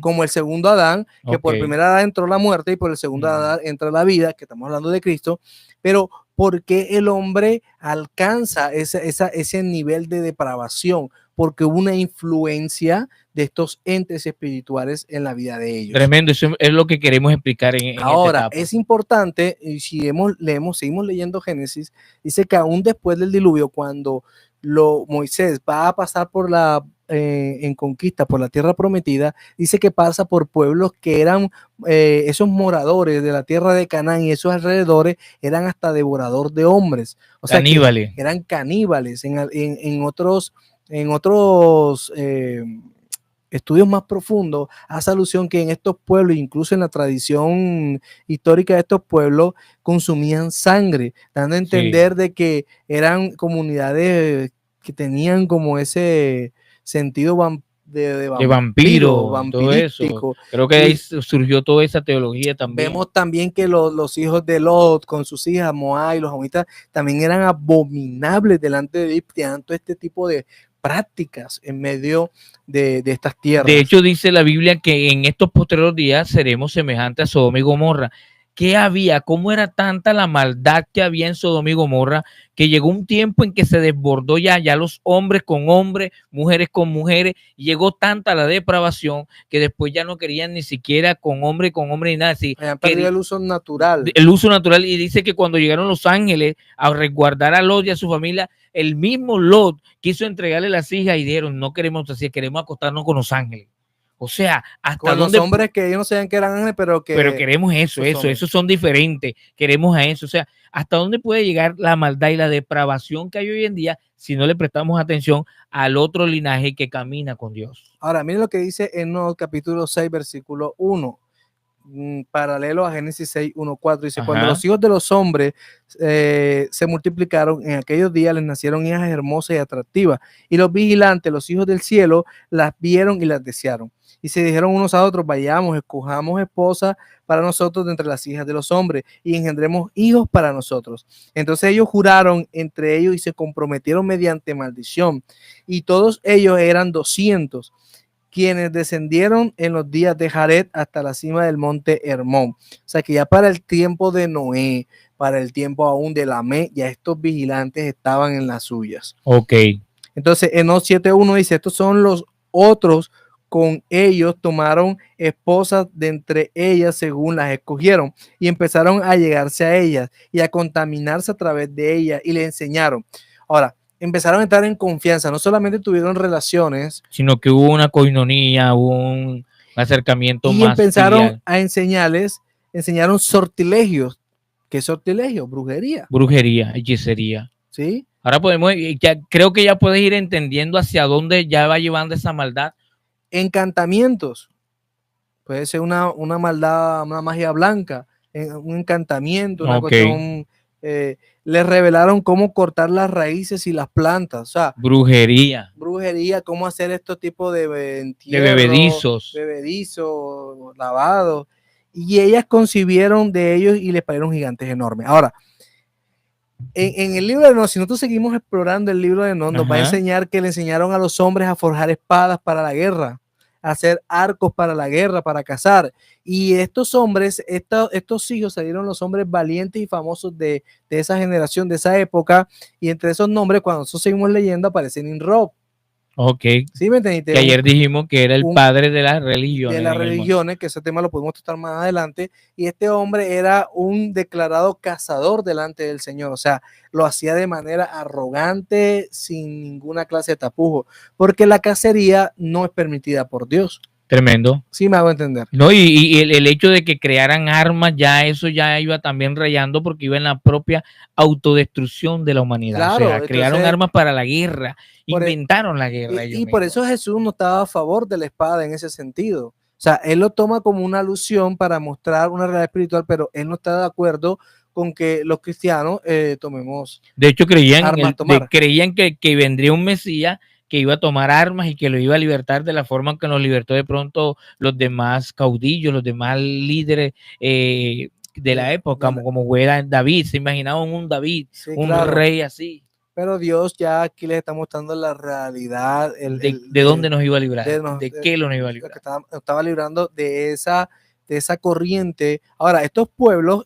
como el segundo Adán, que por primera Adán entró la muerte y por el segundo Adán entra la vida, que estamos hablando de Cristo, pero ¿por qué el hombre alcanza ese nivel de depravación? Porque hubo una influencia de estos entes espirituales en la vida de ellos. Tremendo, eso es lo que queremos explicar en ahora, esta etapa. Es importante, y si seguimos leyendo Génesis, dice que aún después del diluvio, cuando Moisés va a pasar por en conquista por la tierra prometida, dice que pasa por pueblos que eran esos moradores de la tierra de Canaán y esos alrededores eran hasta devorador de hombres, o sea, caníbales. Eran caníbales. En otros estudios más profundos hace alusión que en estos pueblos, incluso en la tradición histórica de estos pueblos, consumían sangre, dando a entender de que eran comunidades que tenían como ese sentido de vampiro, todo eso. Creo que ahí surgió toda esa teología también. Vemos también que los hijos de Lot con sus hijas, Moab y los amonitas, también eran abominables delante de Dios, todo este tipo de prácticas en medio de estas tierras. De hecho, dice la Biblia que en estos posteriores días seremos semejantes a Sodoma y Gomorra. ¿Qué había? ¿Cómo era tanta la maldad que había en Sodoma y Gomorra que llegó un tiempo en que se desbordó ya los hombres con hombres, mujeres con mujeres, y llegó tanta la depravación que después ya no querían ni siquiera con hombre ni nada así. Han perdido el uso natural. El uso natural, y dice que cuando llegaron los ángeles a resguardar a Lot y a su familia, el mismo Lot quiso entregarle las hijas y dijeron, no queremos así, queremos acostarnos con los ángeles. O sea, hasta con dónde, los hombres que ellos no sabían que eran ángeles, pero queremos esos son diferentes, queremos a eso. O sea, hasta dónde puede llegar la maldad y la depravación que hay hoy en día si no le prestamos atención al otro linaje que camina con Dios. Ahora, miren lo que dice en capítulo 6, versículo 1. paralelo a Génesis 6, 1, 4. Dice, Ajá. cuando los hijos de los hombres se multiplicaron, en aquellos días les nacieron hijas hermosas y atractivas, y los vigilantes, los hijos del cielo, las vieron y las desearon. Y se dijeron unos a otros, vayamos, escojamos esposas para nosotros de entre las hijas de los hombres y engendremos hijos para nosotros. Entonces ellos juraron entre ellos y se comprometieron mediante maldición. Y todos ellos eran 200, quienes descendieron en los días de Jared hasta la cima del monte Hermón. O sea que ya para el tiempo de Noé, para el tiempo aún de Lamé, ya estos vigilantes estaban en las suyas. Ok. Entonces Enoc 7.1 dice, estos son los otros, con ellos tomaron esposas de entre ellas según las escogieron y empezaron a llegarse a ellas y a contaminarse a través de ellas y le enseñaron. Ahora, empezaron a estar en confianza, no solamente tuvieron relaciones, sino que hubo una coinonía, hubo un acercamiento y más empezaron filial. a enseñaron sortilegios. ¿Qué sortilegio? Brujería, Brujería, hechicería. ¿sí? Ahora podemos, ya, creo que ya puedes ir entendiendo hacia dónde ya va llevando esa maldad. Encantamientos. Puede ser una maldad, una magia blanca, un encantamiento, una cuestión. Les revelaron cómo cortar las raíces y las plantas. O sea, brujería, cómo hacer estos tipos de entierro, bebedizos, lavados. Y ellas concibieron de ellos y les parieron gigantes enormes. Ahora, en el libro de Enoc, si nosotros seguimos explorando el libro de Enoc, nos va a enseñar que le enseñaron a los hombres a forjar espadas para la guerra, a hacer arcos para la guerra, para cazar. Y estos hombres, estos hijos salieron los hombres valientes y famosos de esa generación, de esa época. Y entre esos nombres, cuando nosotros seguimos leyendo, aparece Nimrod. Ok. ¿Sí me entendiste? Que ayer dijimos que era el padre de las religiones. De las religiones, que ese tema lo podemos tratar más adelante. Y este hombre era un declarado cazador delante del Señor. O sea, lo hacía de manera arrogante, sin ninguna clase de tapujo, porque la cacería no es permitida por Dios. Tremendo. Sí, me hago entender. No, y el hecho de que crearan armas, ya eso ya iba también rayando, porque iba en la propia autodestrucción de la humanidad. Claro, o sea, crearon armas para la guerra, inventaron la guerra. Y por eso Jesús no estaba a favor de la espada en ese sentido. O sea, él lo toma como una alusión para mostrar una realidad espiritual, pero él no está de acuerdo con que los cristianos tomemos. De hecho, creían que vendría un Mesías que iba a tomar armas y que lo iba a libertar de la forma que nos libertó de pronto los demás caudillos, los demás líderes de la época, como era David. Se imaginaban un David, sí, un rey así. Pero Dios ya aquí les está mostrando la realidad. ¿De dónde nos iba a librar? ¿De qué lo nos iba a librar? Estaba librando de esa corriente. Ahora, estos pueblos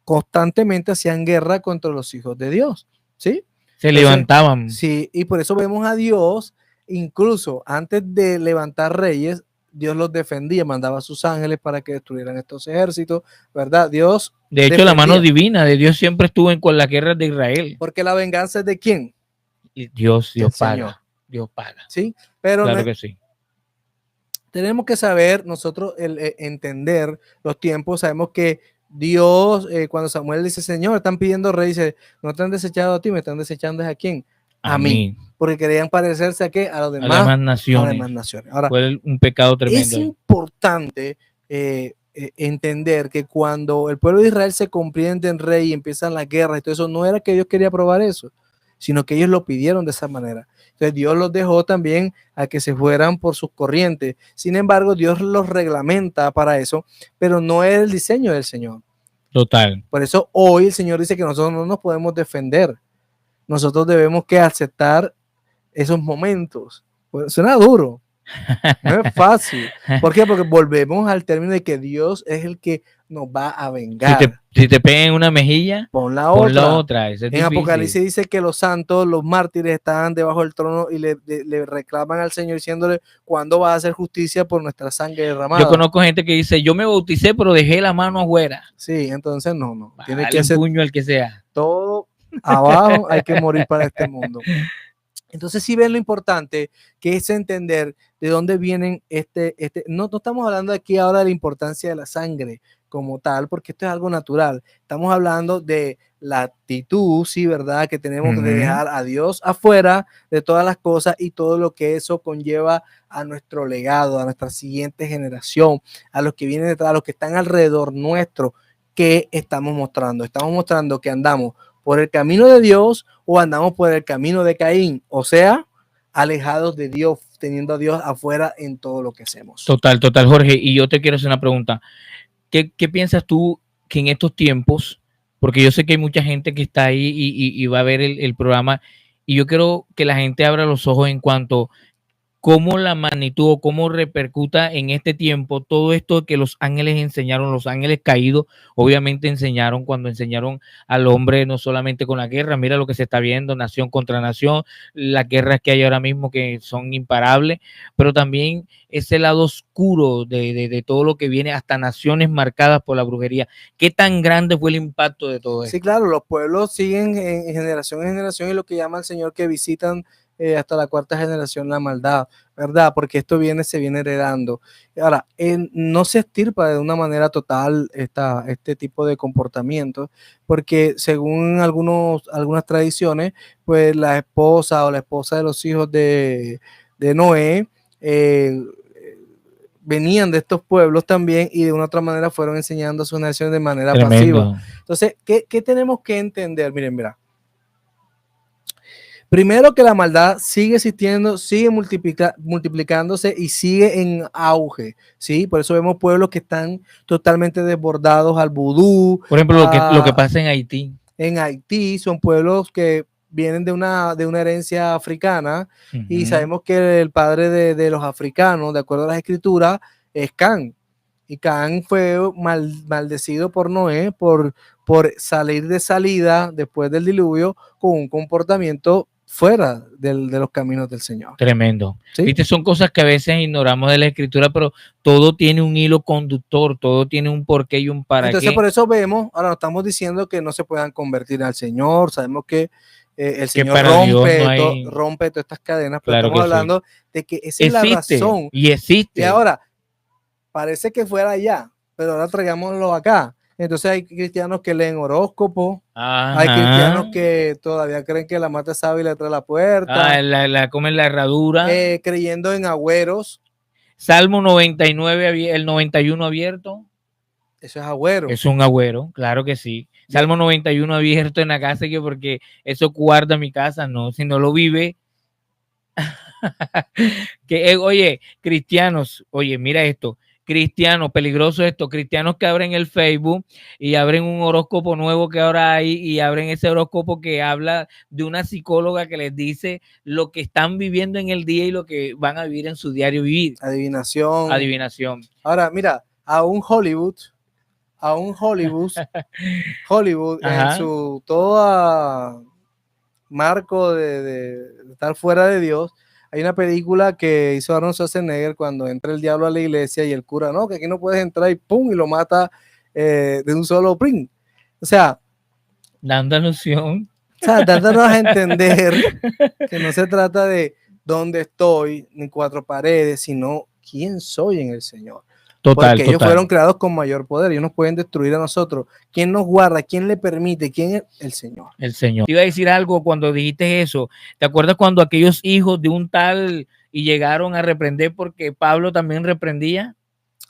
constantemente hacían guerra contra los hijos de Dios, ¿sí? Se levantaban. Sí, y por eso vemos a Dios, incluso antes de levantar reyes, Dios los defendía, mandaba a sus ángeles para que destruyeran estos ejércitos, ¿verdad? Dios de hecho, defendía. La mano divina de Dios siempre estuvo con las guerras de Israel. Porque la venganza es de quién? Dios paga. Señor. Dios paga. Sí, pero claro que sí. Tenemos que saber nosotros entender los tiempos. Sabemos que Dios, cuando Samuel dice, Señor, están pidiendo rey, dice, no te han desechado a ti, me están desechando ¿a quién? A mí. Porque querían parecerse a qué? A los demás, a las demás naciones. A las demás naciones. Ahora, fue un pecado tremendo. Es importante entender que cuando el pueblo de Israel se comprende en rey y empiezan las guerras y todo eso, no era que Dios quería probar eso, sino que ellos lo pidieron de esa manera. Entonces Dios los dejó también a que se fueran por sus corrientes. Sin embargo, Dios los reglamenta para eso, pero no es el diseño del Señor. Total. Por eso hoy el Señor dice que nosotros no nos podemos defender. Nosotros debemos que aceptar esos momentos. Pues, suena duro. No es fácil. ¿Por qué? Porque volvemos al término de que Dios es el que nos va a vengar. Si te pegan una mejilla, pon la otra. Es en Apocalipsis dice que los santos, los mártires, estaban debajo del trono y le reclaman al Señor diciéndole cuándo va a hacer justicia por nuestra sangre derramada. Yo conozco gente que dice, yo me bauticé, pero dejé la mano afuera. Sí, entonces no. Tiene que ser puño al que sea. Todo abajo, hay que morir para este mundo. Entonces sí ven lo importante que es entender de dónde vienen no estamos hablando aquí ahora de la importancia de la sangre, como tal, porque esto es algo natural. Estamos hablando de la actitud, sí, ¿verdad? Que tenemos que dejar a Dios afuera de todas las cosas y todo lo que eso conlleva a nuestro legado, a nuestra siguiente generación, a los que vienen detrás, a los que están alrededor nuestro. ¿Qué estamos mostrando? Estamos mostrando que andamos por el camino de Dios o andamos por el camino de Caín, o sea, alejados de Dios, teniendo a Dios afuera en todo lo que hacemos. Total, Jorge. Y yo te quiero hacer una pregunta. ¿Qué piensas tú que en estos tiempos, porque yo sé que hay mucha gente que está ahí y va a ver el programa, y yo quiero que la gente abra los ojos en cuanto cómo la magnitud o cómo repercuta en este tiempo todo esto que los ángeles enseñaron, los ángeles caídos, obviamente enseñaron cuando enseñaron al hombre no solamente con la guerra, mira lo que se está viendo, nación contra nación, las guerras que hay ahora mismo que son imparables, pero también ese lado oscuro de todo lo que viene, hasta naciones marcadas por la brujería. ¿Qué tan grande fue el impacto de todo esto? Sí, claro, los pueblos siguen en generación y lo que llama el Señor que visitan hasta la cuarta generación la maldad, ¿verdad? Porque esto se viene heredando. Ahora, no se extirpa de una manera total este tipo de comportamiento, porque según algunas tradiciones, pues la esposa o la esposa de los hijos de Noé venían de estos pueblos también y de una otra manera fueron enseñando a sus naciones de manera pasiva. Entonces, ¿qué tenemos que entender? Miren, mira. Primero que la maldad sigue existiendo, sigue multiplicándose y sigue en auge, ¿sí? Por eso vemos pueblos que están totalmente desbordados al vudú. Por ejemplo, lo que pasa en Haití. En Haití son pueblos que vienen de una herencia africana y sabemos que el padre de los africanos, de acuerdo a las escrituras, es Can. Y Can fue maldecido por Noé por salir de salida después del diluvio con un comportamiento fuera de los caminos del Señor. Tremendo. ¿Sí? Viste, son cosas que a veces ignoramos de la escritura, pero todo tiene un hilo conductor, todo tiene un porqué y un para qué. Entonces, por eso vemos, ahora no estamos diciendo que no se puedan convertir al Señor, sabemos que el Señor rompe todas estas cadenas, pero estamos hablando de que esa es la razón. Y existe. Y ahora, parece que fuera allá, pero ahora traigámoslo acá. Entonces hay cristianos que leen horóscopo, hay cristianos que todavía creen que la mata sabe y le trae la puerta. La comen la herradura. Creyendo en agüeros. Salmo 99, el 91 abierto. Eso es agüero. Es un agüero, claro que sí. Salmo 91 abierto en la casa, porque eso guarda mi casa, no, si no lo vive. Oye, cristianos, oye, mira esto. Cristianos, peligroso esto, cristianos que abren el Facebook y abren un horóscopo nuevo que ahora hay y abren ese horóscopo que habla de una psicóloga que les dice lo que están viviendo en el día y lo que van a vivir en su diario vivir. Adivinación. Ahora, mira, a un Hollywood en su todo marco de estar fuera de Dios. Hay una película que hizo Arnold Schwarzenegger cuando entra el diablo a la iglesia y el cura, no, que aquí no puedes entrar y pum, y lo mata de un solo pring. O sea, dándonos a entender que no se trata de dónde estoy, ni cuatro paredes, sino quién soy en el Señor. Porque ellos fueron creados con mayor poder, ellos nos pueden destruir a nosotros. ¿Quién nos guarda? ¿Quién le permite? ¿Quién es? El Señor. El Señor. Te iba a decir algo cuando dijiste eso. ¿Te acuerdas cuando aquellos hijos de un tal y llegaron a reprender porque Pablo también reprendía?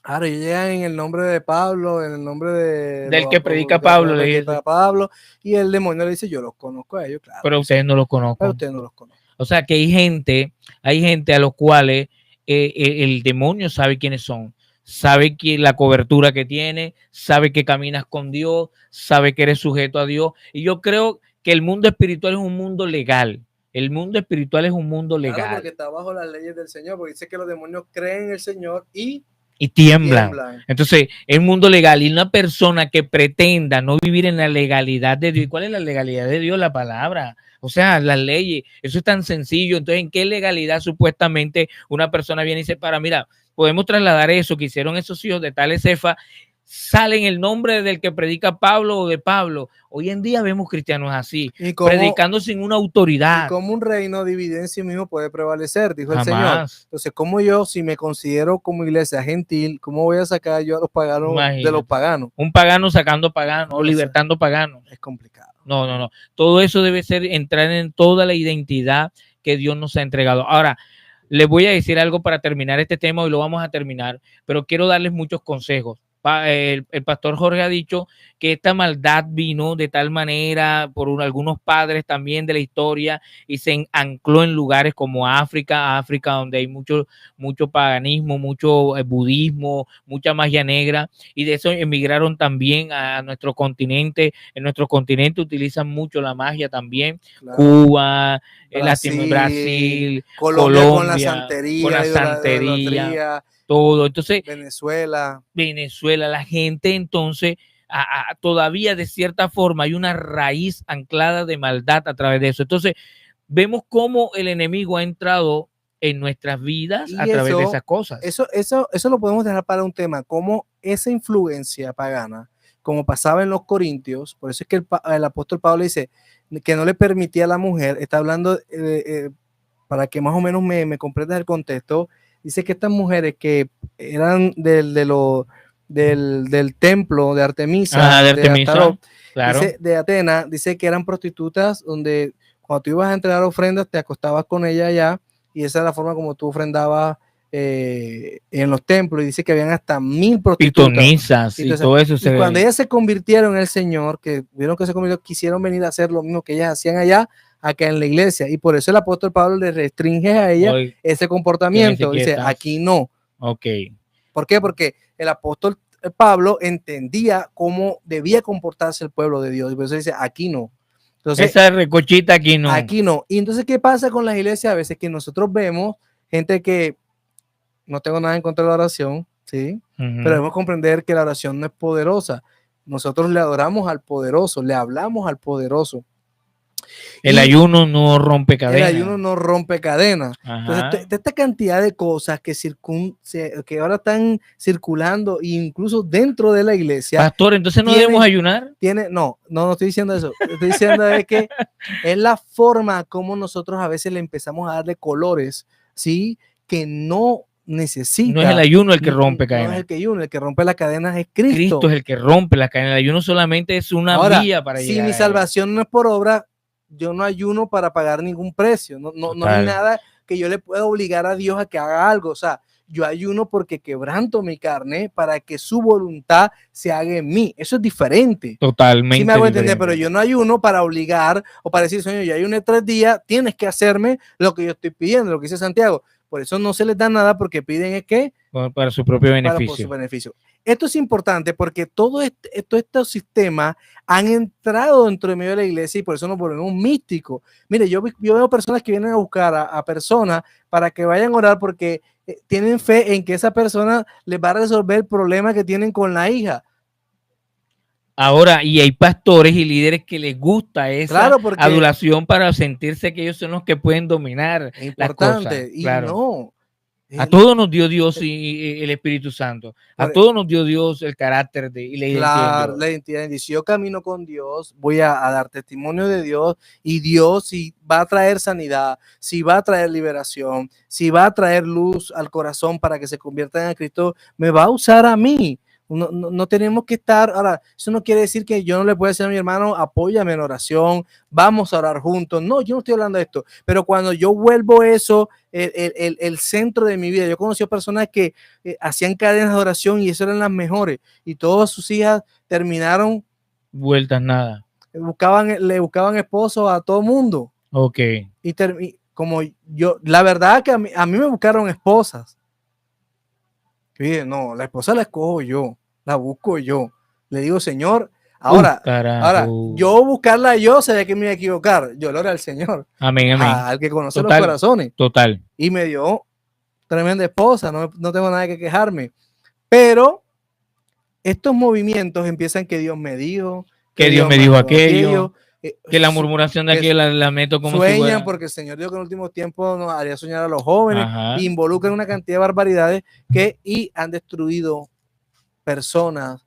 Claro, ellos llegan en el nombre de Pablo, en el nombre del que predica Pablo. Y el demonio le dice, yo los conozco a ellos, claro. Pero ustedes no los conocen. O sea que hay gente a los cuales el demonio sabe quiénes son. Sabe que la cobertura que tiene, sabe que caminas con Dios, sabe que eres sujeto a Dios. Y yo creo que el mundo espiritual es un mundo legal. El mundo espiritual es un mundo legal. Claro, porque está bajo las leyes del Señor, porque dice que los demonios creen en el Señor y tiemblan. Entonces, es un mundo legal. Y una persona que pretenda no vivir en la legalidad de Dios. ¿Cuál es la legalidad de Dios? La palabra. O sea, las leyes. Eso es tan sencillo. Entonces, ¿en qué legalidad supuestamente una persona viene y se para? Mira, podemos trasladar eso que hicieron esos hijos de tales Cefa sale en el nombre del que predica Pablo o de Pablo. Hoy en día vemos cristianos así, predicando sin una autoridad. Y como un reino dividido en sí mismo puede prevalecer, dijo el Señor. Jamás. Entonces, como yo, si me considero como iglesia gentil, ¿cómo voy a sacar yo a los paganos de los paganos? Un pagano sacando paganos o libertando paganos. Es complicado. No. Todo eso debe ser entrar en toda la identidad que Dios nos ha entregado. Ahora, les voy a decir algo para terminar este tema y lo vamos a terminar, pero quiero darles muchos consejos. El pastor Jorge ha dicho que esta maldad vino de tal manera por algunos padres también de la historia y se ancló en lugares como África donde hay mucho paganismo, mucho budismo, mucha magia negra, y de eso emigraron también a nuestro continente. En nuestro continente utilizan mucho la magia también, claro. Cuba, Brasil, Colombia con la santería, todo. Entonces, Venezuela, la gente entonces todavía de cierta forma hay una raíz anclada de maldad a través de eso. Entonces, vemos cómo el enemigo ha entrado en nuestras vidas a través de esas cosas. Eso lo podemos dejar para un tema, como esa influencia pagana, como pasaba en los Corintios, por eso es que el apóstol Pablo dice que no le permitía a la mujer, está hablando, para que más o menos me comprendas el contexto. Dice que estas mujeres que eran del templo de Artemisa, claro. de Atenas, dice que eran prostitutas donde cuando tú ibas a entregar ofrendas te acostabas con ella allá y esa es la forma como tú ofrendabas en los templos, y dice que habían hasta 1000 prostitutas. Pitonisas y todo eso. Y cuando ellas se convirtieron en el Señor, que vieron que se convirtió, quisieron venir a hacer lo mismo que ellas hacían allá, acá en la iglesia, y por eso el apóstol Pablo le restringe a ella ese comportamiento. Dice, aquí no. Ok. ¿Por qué? Porque el apóstol Pablo entendía cómo debía comportarse el pueblo de Dios, y por eso dice, aquí no. Entonces, esa recochita aquí no. Aquí no. Y entonces, ¿qué pasa con las iglesias? A veces que nosotros vemos gente que, no tengo nada en contra de la oración, ¿sí? Pero debemos comprender que la oración no es poderosa. Nosotros le adoramos al poderoso, le hablamos al poderoso. El ayuno no rompe cadenas. El ayuno no rompe cadenas. Entonces, esta cantidad de cosas que ahora están circulando, incluso dentro de la iglesia. Pastor, entonces no debemos ayunar. No estoy diciendo eso. Estoy diciendo es que es la forma como nosotros a veces le empezamos a darle colores, ¿sí? Que no necesita. No es el ayuno el que rompe cadenas. No es el que rompe las cadenas es Cristo. Cristo es el que rompe las cadenas. El ayuno solamente es una vía para llegar. Si mi salvación no es por obra, yo no ayuno para pagar ningún precio. No hay nada que yo le pueda obligar a Dios a que haga algo. O sea, yo ayuno porque quebranto mi carne para que su voluntad se haga en mí. Eso es diferente. Totalmente. Sí me hago entender, pero yo no ayuno para obligar o para decir, Señor, yo ayuné 3 días, tienes que hacerme lo que yo estoy pidiendo, lo que dice Santiago. Por eso no se les da nada, porque piden es que para su propio beneficio. Para su beneficio. Esto es importante porque todos estos sistemas han entrado dentro de medio de la iglesia y por eso nos volvemos místicos. Mire, yo veo personas que vienen a buscar a personas para que vayan a orar porque tienen fe en que esa persona les va a resolver el problema que tienen con la hija. Ahora, y hay pastores y líderes que les gusta esa adulación para sentirse que ellos son los que pueden dominar las cosas. Y no. A todos nos dio Dios y el Espíritu Santo. A todos nos dio Dios el carácter y la identidad. La identidad. Si yo camino con Dios, voy a dar testimonio de Dios, y Dios si va a traer sanidad, si va a traer liberación, si va a traer luz al corazón para que se conviertan en Cristo, me va a usar a mí. No tenemos que estar, ahora, eso no quiere decir que yo no le pueda decir a mi hermano, apóyame en oración, vamos a orar juntos. No, yo no estoy hablando de esto, pero cuando yo vuelvo eso, el centro de mi vida, yo conocí a personas que hacían cadenas de oración y eso eran las mejores, y todas sus hijas terminaron vueltas nada. Le buscaban esposo a todo mundo. Ok. Y como yo, la verdad que a mí me buscaron esposas. No, la esposa la escojo yo, la busco yo. Le digo, Señor, ahora, yo buscarla yo, sabía que me iba a equivocar. Yo lo haré al Señor. Amén. Al que conoce los corazones. Total. Y me dio tremenda esposa, no tengo nada que quejarme. Pero estos movimientos empiezan que Dios me dijo. Que Dios me dijo aquello. Que la murmuración de aquí la meto como sueñan, si fuera. Porque el Señor dijo que en el último tiempo nos haría soñar a los jóvenes. Involucran una cantidad de barbaridades y han destruido personas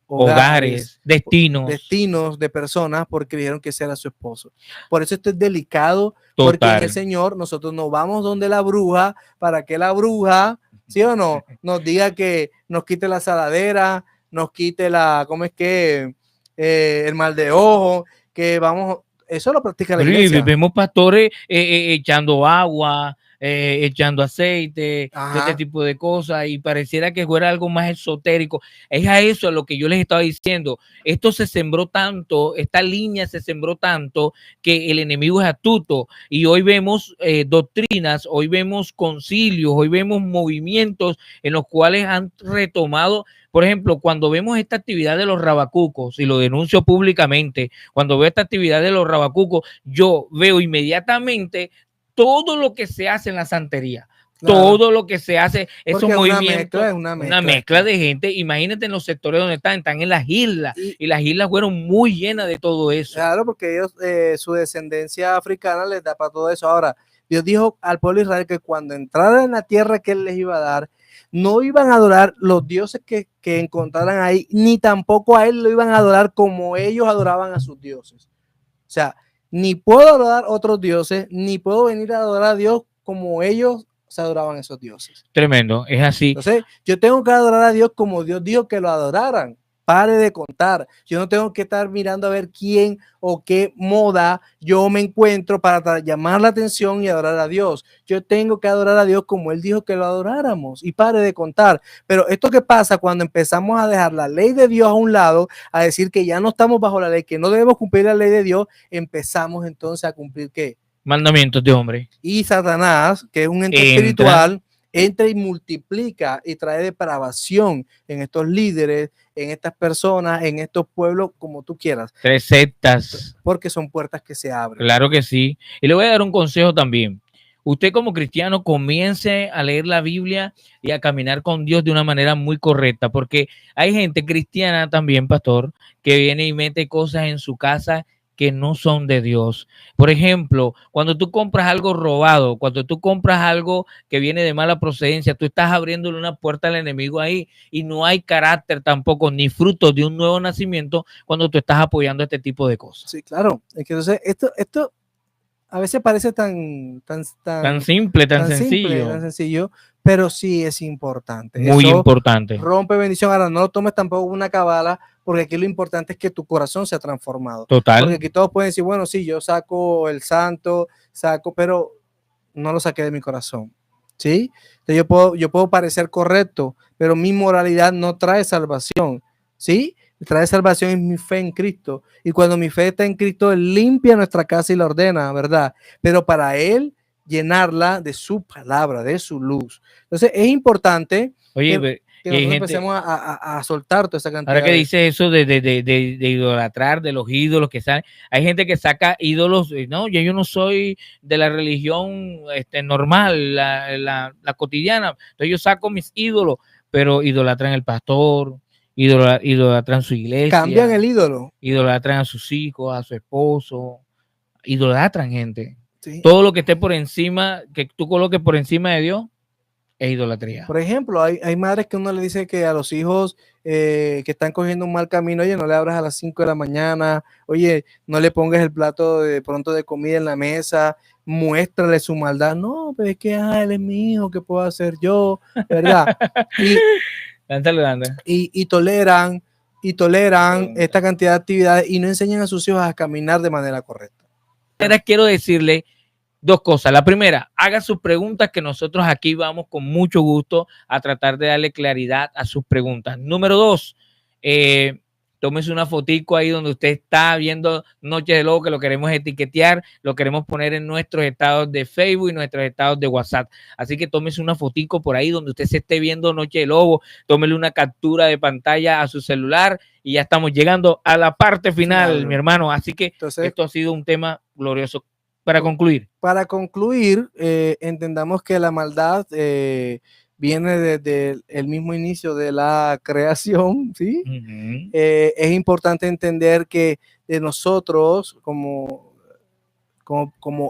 hogares, destinos de personas porque dijeron que ese era su esposo. Por eso esto es delicado, porque en el Señor nosotros no vamos donde la bruja para que la bruja, ¿sí o no?, nos diga que nos quite la saladera, nos quite la, ¿cómo es que? El mal de ojo, que vamos, eso lo practica la iglesia. Vemos pastores echando agua, echando aceite, este tipo de cosas, y pareciera que fuera algo más esotérico. Es a eso a lo que yo les estaba diciendo. Esto se sembró tanto, esta línea se sembró tanto que el enemigo es astuto, y hoy vemos doctrinas, hoy vemos concilios, hoy vemos movimientos en los cuales han retomado. Por ejemplo, cuando vemos esta actividad de los rabacucos, y lo denuncio públicamente, cuando veo esta actividad de los rabacucos, yo veo inmediatamente todo lo que se hace en la santería. Claro. Todo lo que se hace, esos movimientos, una mezcla de gente. Imagínate en los sectores donde están en las islas, y las islas fueron muy llenas de todo eso. Claro, porque ellos, su descendencia africana les da para todo eso. Ahora, Dios dijo al pueblo de Israel que cuando entraran en la tierra que él les iba a dar, no iban a adorar los dioses que encontraran ahí, ni tampoco a él lo iban a adorar como ellos adoraban a sus dioses. O sea, ni puedo adorar otros dioses, ni puedo venir a adorar a Dios como ellos se adoraban a esos dioses. Tremendo, es así. Entonces, yo tengo que adorar a Dios como Dios dijo que lo adoraran. Pare de contar. Yo no tengo que estar mirando a ver quién o qué moda yo me encuentro para llamar la atención y adorar a Dios. Yo tengo que adorar a Dios como Él dijo que lo adoráramos, y pare de contar. Pero esto que pasa cuando empezamos a dejar la ley de Dios a un lado, a decir que ya no estamos bajo la ley, que no debemos cumplir la ley de Dios, empezamos entonces a cumplir ¿qué? Mandamientos de hombre. Y Satanás, que es un ente espiritual, entra y multiplica y trae depravación en estos líderes, en estas personas, en estos pueblos, como tú quieras. 3 sectas. Porque son puertas que se abren. Claro que sí. Y le voy a dar un consejo también. Usted como cristiano comience a leer la Biblia y a caminar con Dios de una manera muy correcta, porque hay gente cristiana también, pastor, que viene y mete cosas en su casa que no son de Dios. Por ejemplo, cuando tú compras algo robado, cuando tú compras algo que viene de mala procedencia, tú estás abriéndole una puerta al enemigo ahí, y no hay carácter tampoco, ni fruto de un nuevo nacimiento cuando tú estás apoyando este tipo de cosas. Sí, claro. Es que entonces esto a veces parece tan simple, tan sencillo, pero sí es importante. Muy importante. Rompe bendición. Ahora, no lo tomes tampoco una cabala, porque aquí lo importante es que tu corazón sea transformado. Total. Porque aquí todos pueden decir, bueno, sí, yo saco el santo, pero no lo saqué de mi corazón. ¿Sí? Entonces yo puedo parecer correcto, pero mi moralidad no trae salvación. ¿Sí? Trae salvación en mi fe en Cristo, y cuando mi fe está en Cristo, Él limpia nuestra casa y la ordena, ¿verdad? Pero para Él llenarla de su palabra, de su luz. Entonces es importante que nosotros empecemos a soltar toda esa cantidad. Ahora que dice eso de idolatrar, de los ídolos que salen, hay gente que saca ídolos. No, yo no soy de la religión normal, la cotidiana, entonces yo saco mis ídolos, pero idolatran el pastor, idolatran su iglesia, cambian el ídolo, idolatran a sus hijos, a su esposo, idolatran gente. Sí. Todo lo que esté por encima, que tú coloques por encima de Dios, es idolatría. Por ejemplo, hay madres que uno le dice que a los hijos que están cogiendo un mal camino, oye, no le abras a las 5 de la mañana, oye, no le pongas el plato de pronto de comida en la mesa, muéstrale su maldad. No, pero es que él es mi hijo, ¿qué puedo hacer yo? ¿Verdad? Y toleran esta cantidad de actividades y no enseñan a sus hijos a caminar de manera correcta. Ahora quiero decirle 2 cosas. La primera, haga sus preguntas, que nosotros aquí vamos con mucho gusto a tratar de darle claridad a sus preguntas. Número 2, tómese una fotico ahí donde usted está viendo Noche de Lobo, que lo queremos etiquetear, lo queremos poner en nuestros estados de Facebook y nuestros estados de WhatsApp. Así que tómese una fotico por ahí donde usted se esté viendo Noche de Lobo, tómele una captura de pantalla a su celular, y ya estamos llegando a la parte final, mi hermano. Así que entonces, esto ha sido un tema glorioso. Para concluir, entendamos que la maldad viene desde el mismo inicio de la creación, ¿sí? Uh-huh. Es importante entender que de nosotros, como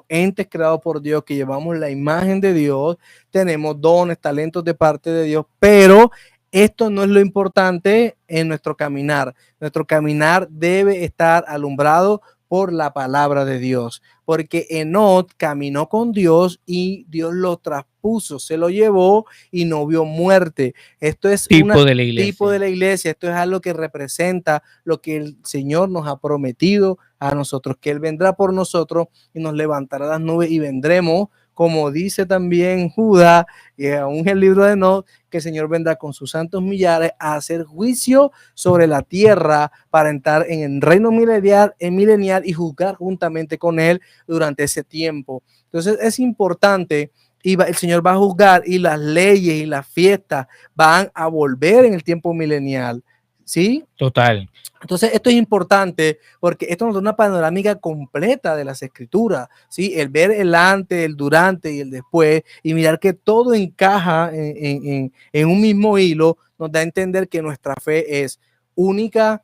entes creados por Dios, que llevamos la imagen de Dios, tenemos dones, talentos de parte de Dios, pero esto no es lo importante en nuestro caminar. Nuestro caminar debe estar alumbrado por la palabra de Dios, porque Enoc caminó con Dios y Dios lo traspuso, se lo llevó y no vio muerte. Esto es tipo de la iglesia. Tipo de la iglesia. Esto es algo que representa lo que el Señor nos ha prometido a nosotros, que Él vendrá por nosotros y nos levantará las nubes y vendremos, como dice también Judas, y aún en el libro de Enoc, que el Señor vendrá con sus santos millares a hacer juicio sobre la tierra para entrar en el reino milenial y juzgar juntamente con Él durante ese tiempo. Entonces es importante, y el Señor va a juzgar y las leyes y las fiestas van a volver en el tiempo milenial. ¿Sí? Total. Entonces, esto es importante porque esto nos da una panorámica completa de las escrituras, ¿sí? El ver el antes, el durante y el después y mirar que todo encaja en un mismo hilo, nos da a entender que nuestra fe es única,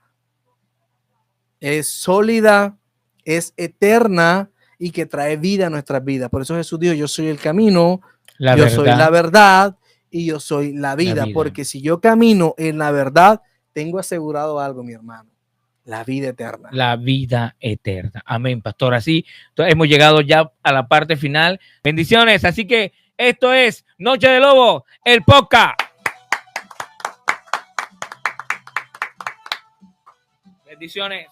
es sólida, es eterna y que trae vida a nuestras vidas. Por eso Jesús dijo, yo soy el camino, yo soy la verdad y yo soy la vida. Porque si yo camino en la verdad, tengo asegurado algo, mi hermano, la vida eterna. La vida eterna. Amén, pastor. Así hemos llegado ya a la parte final. Bendiciones. Así que esto es Noche de Lobo, el podcast. Bendiciones.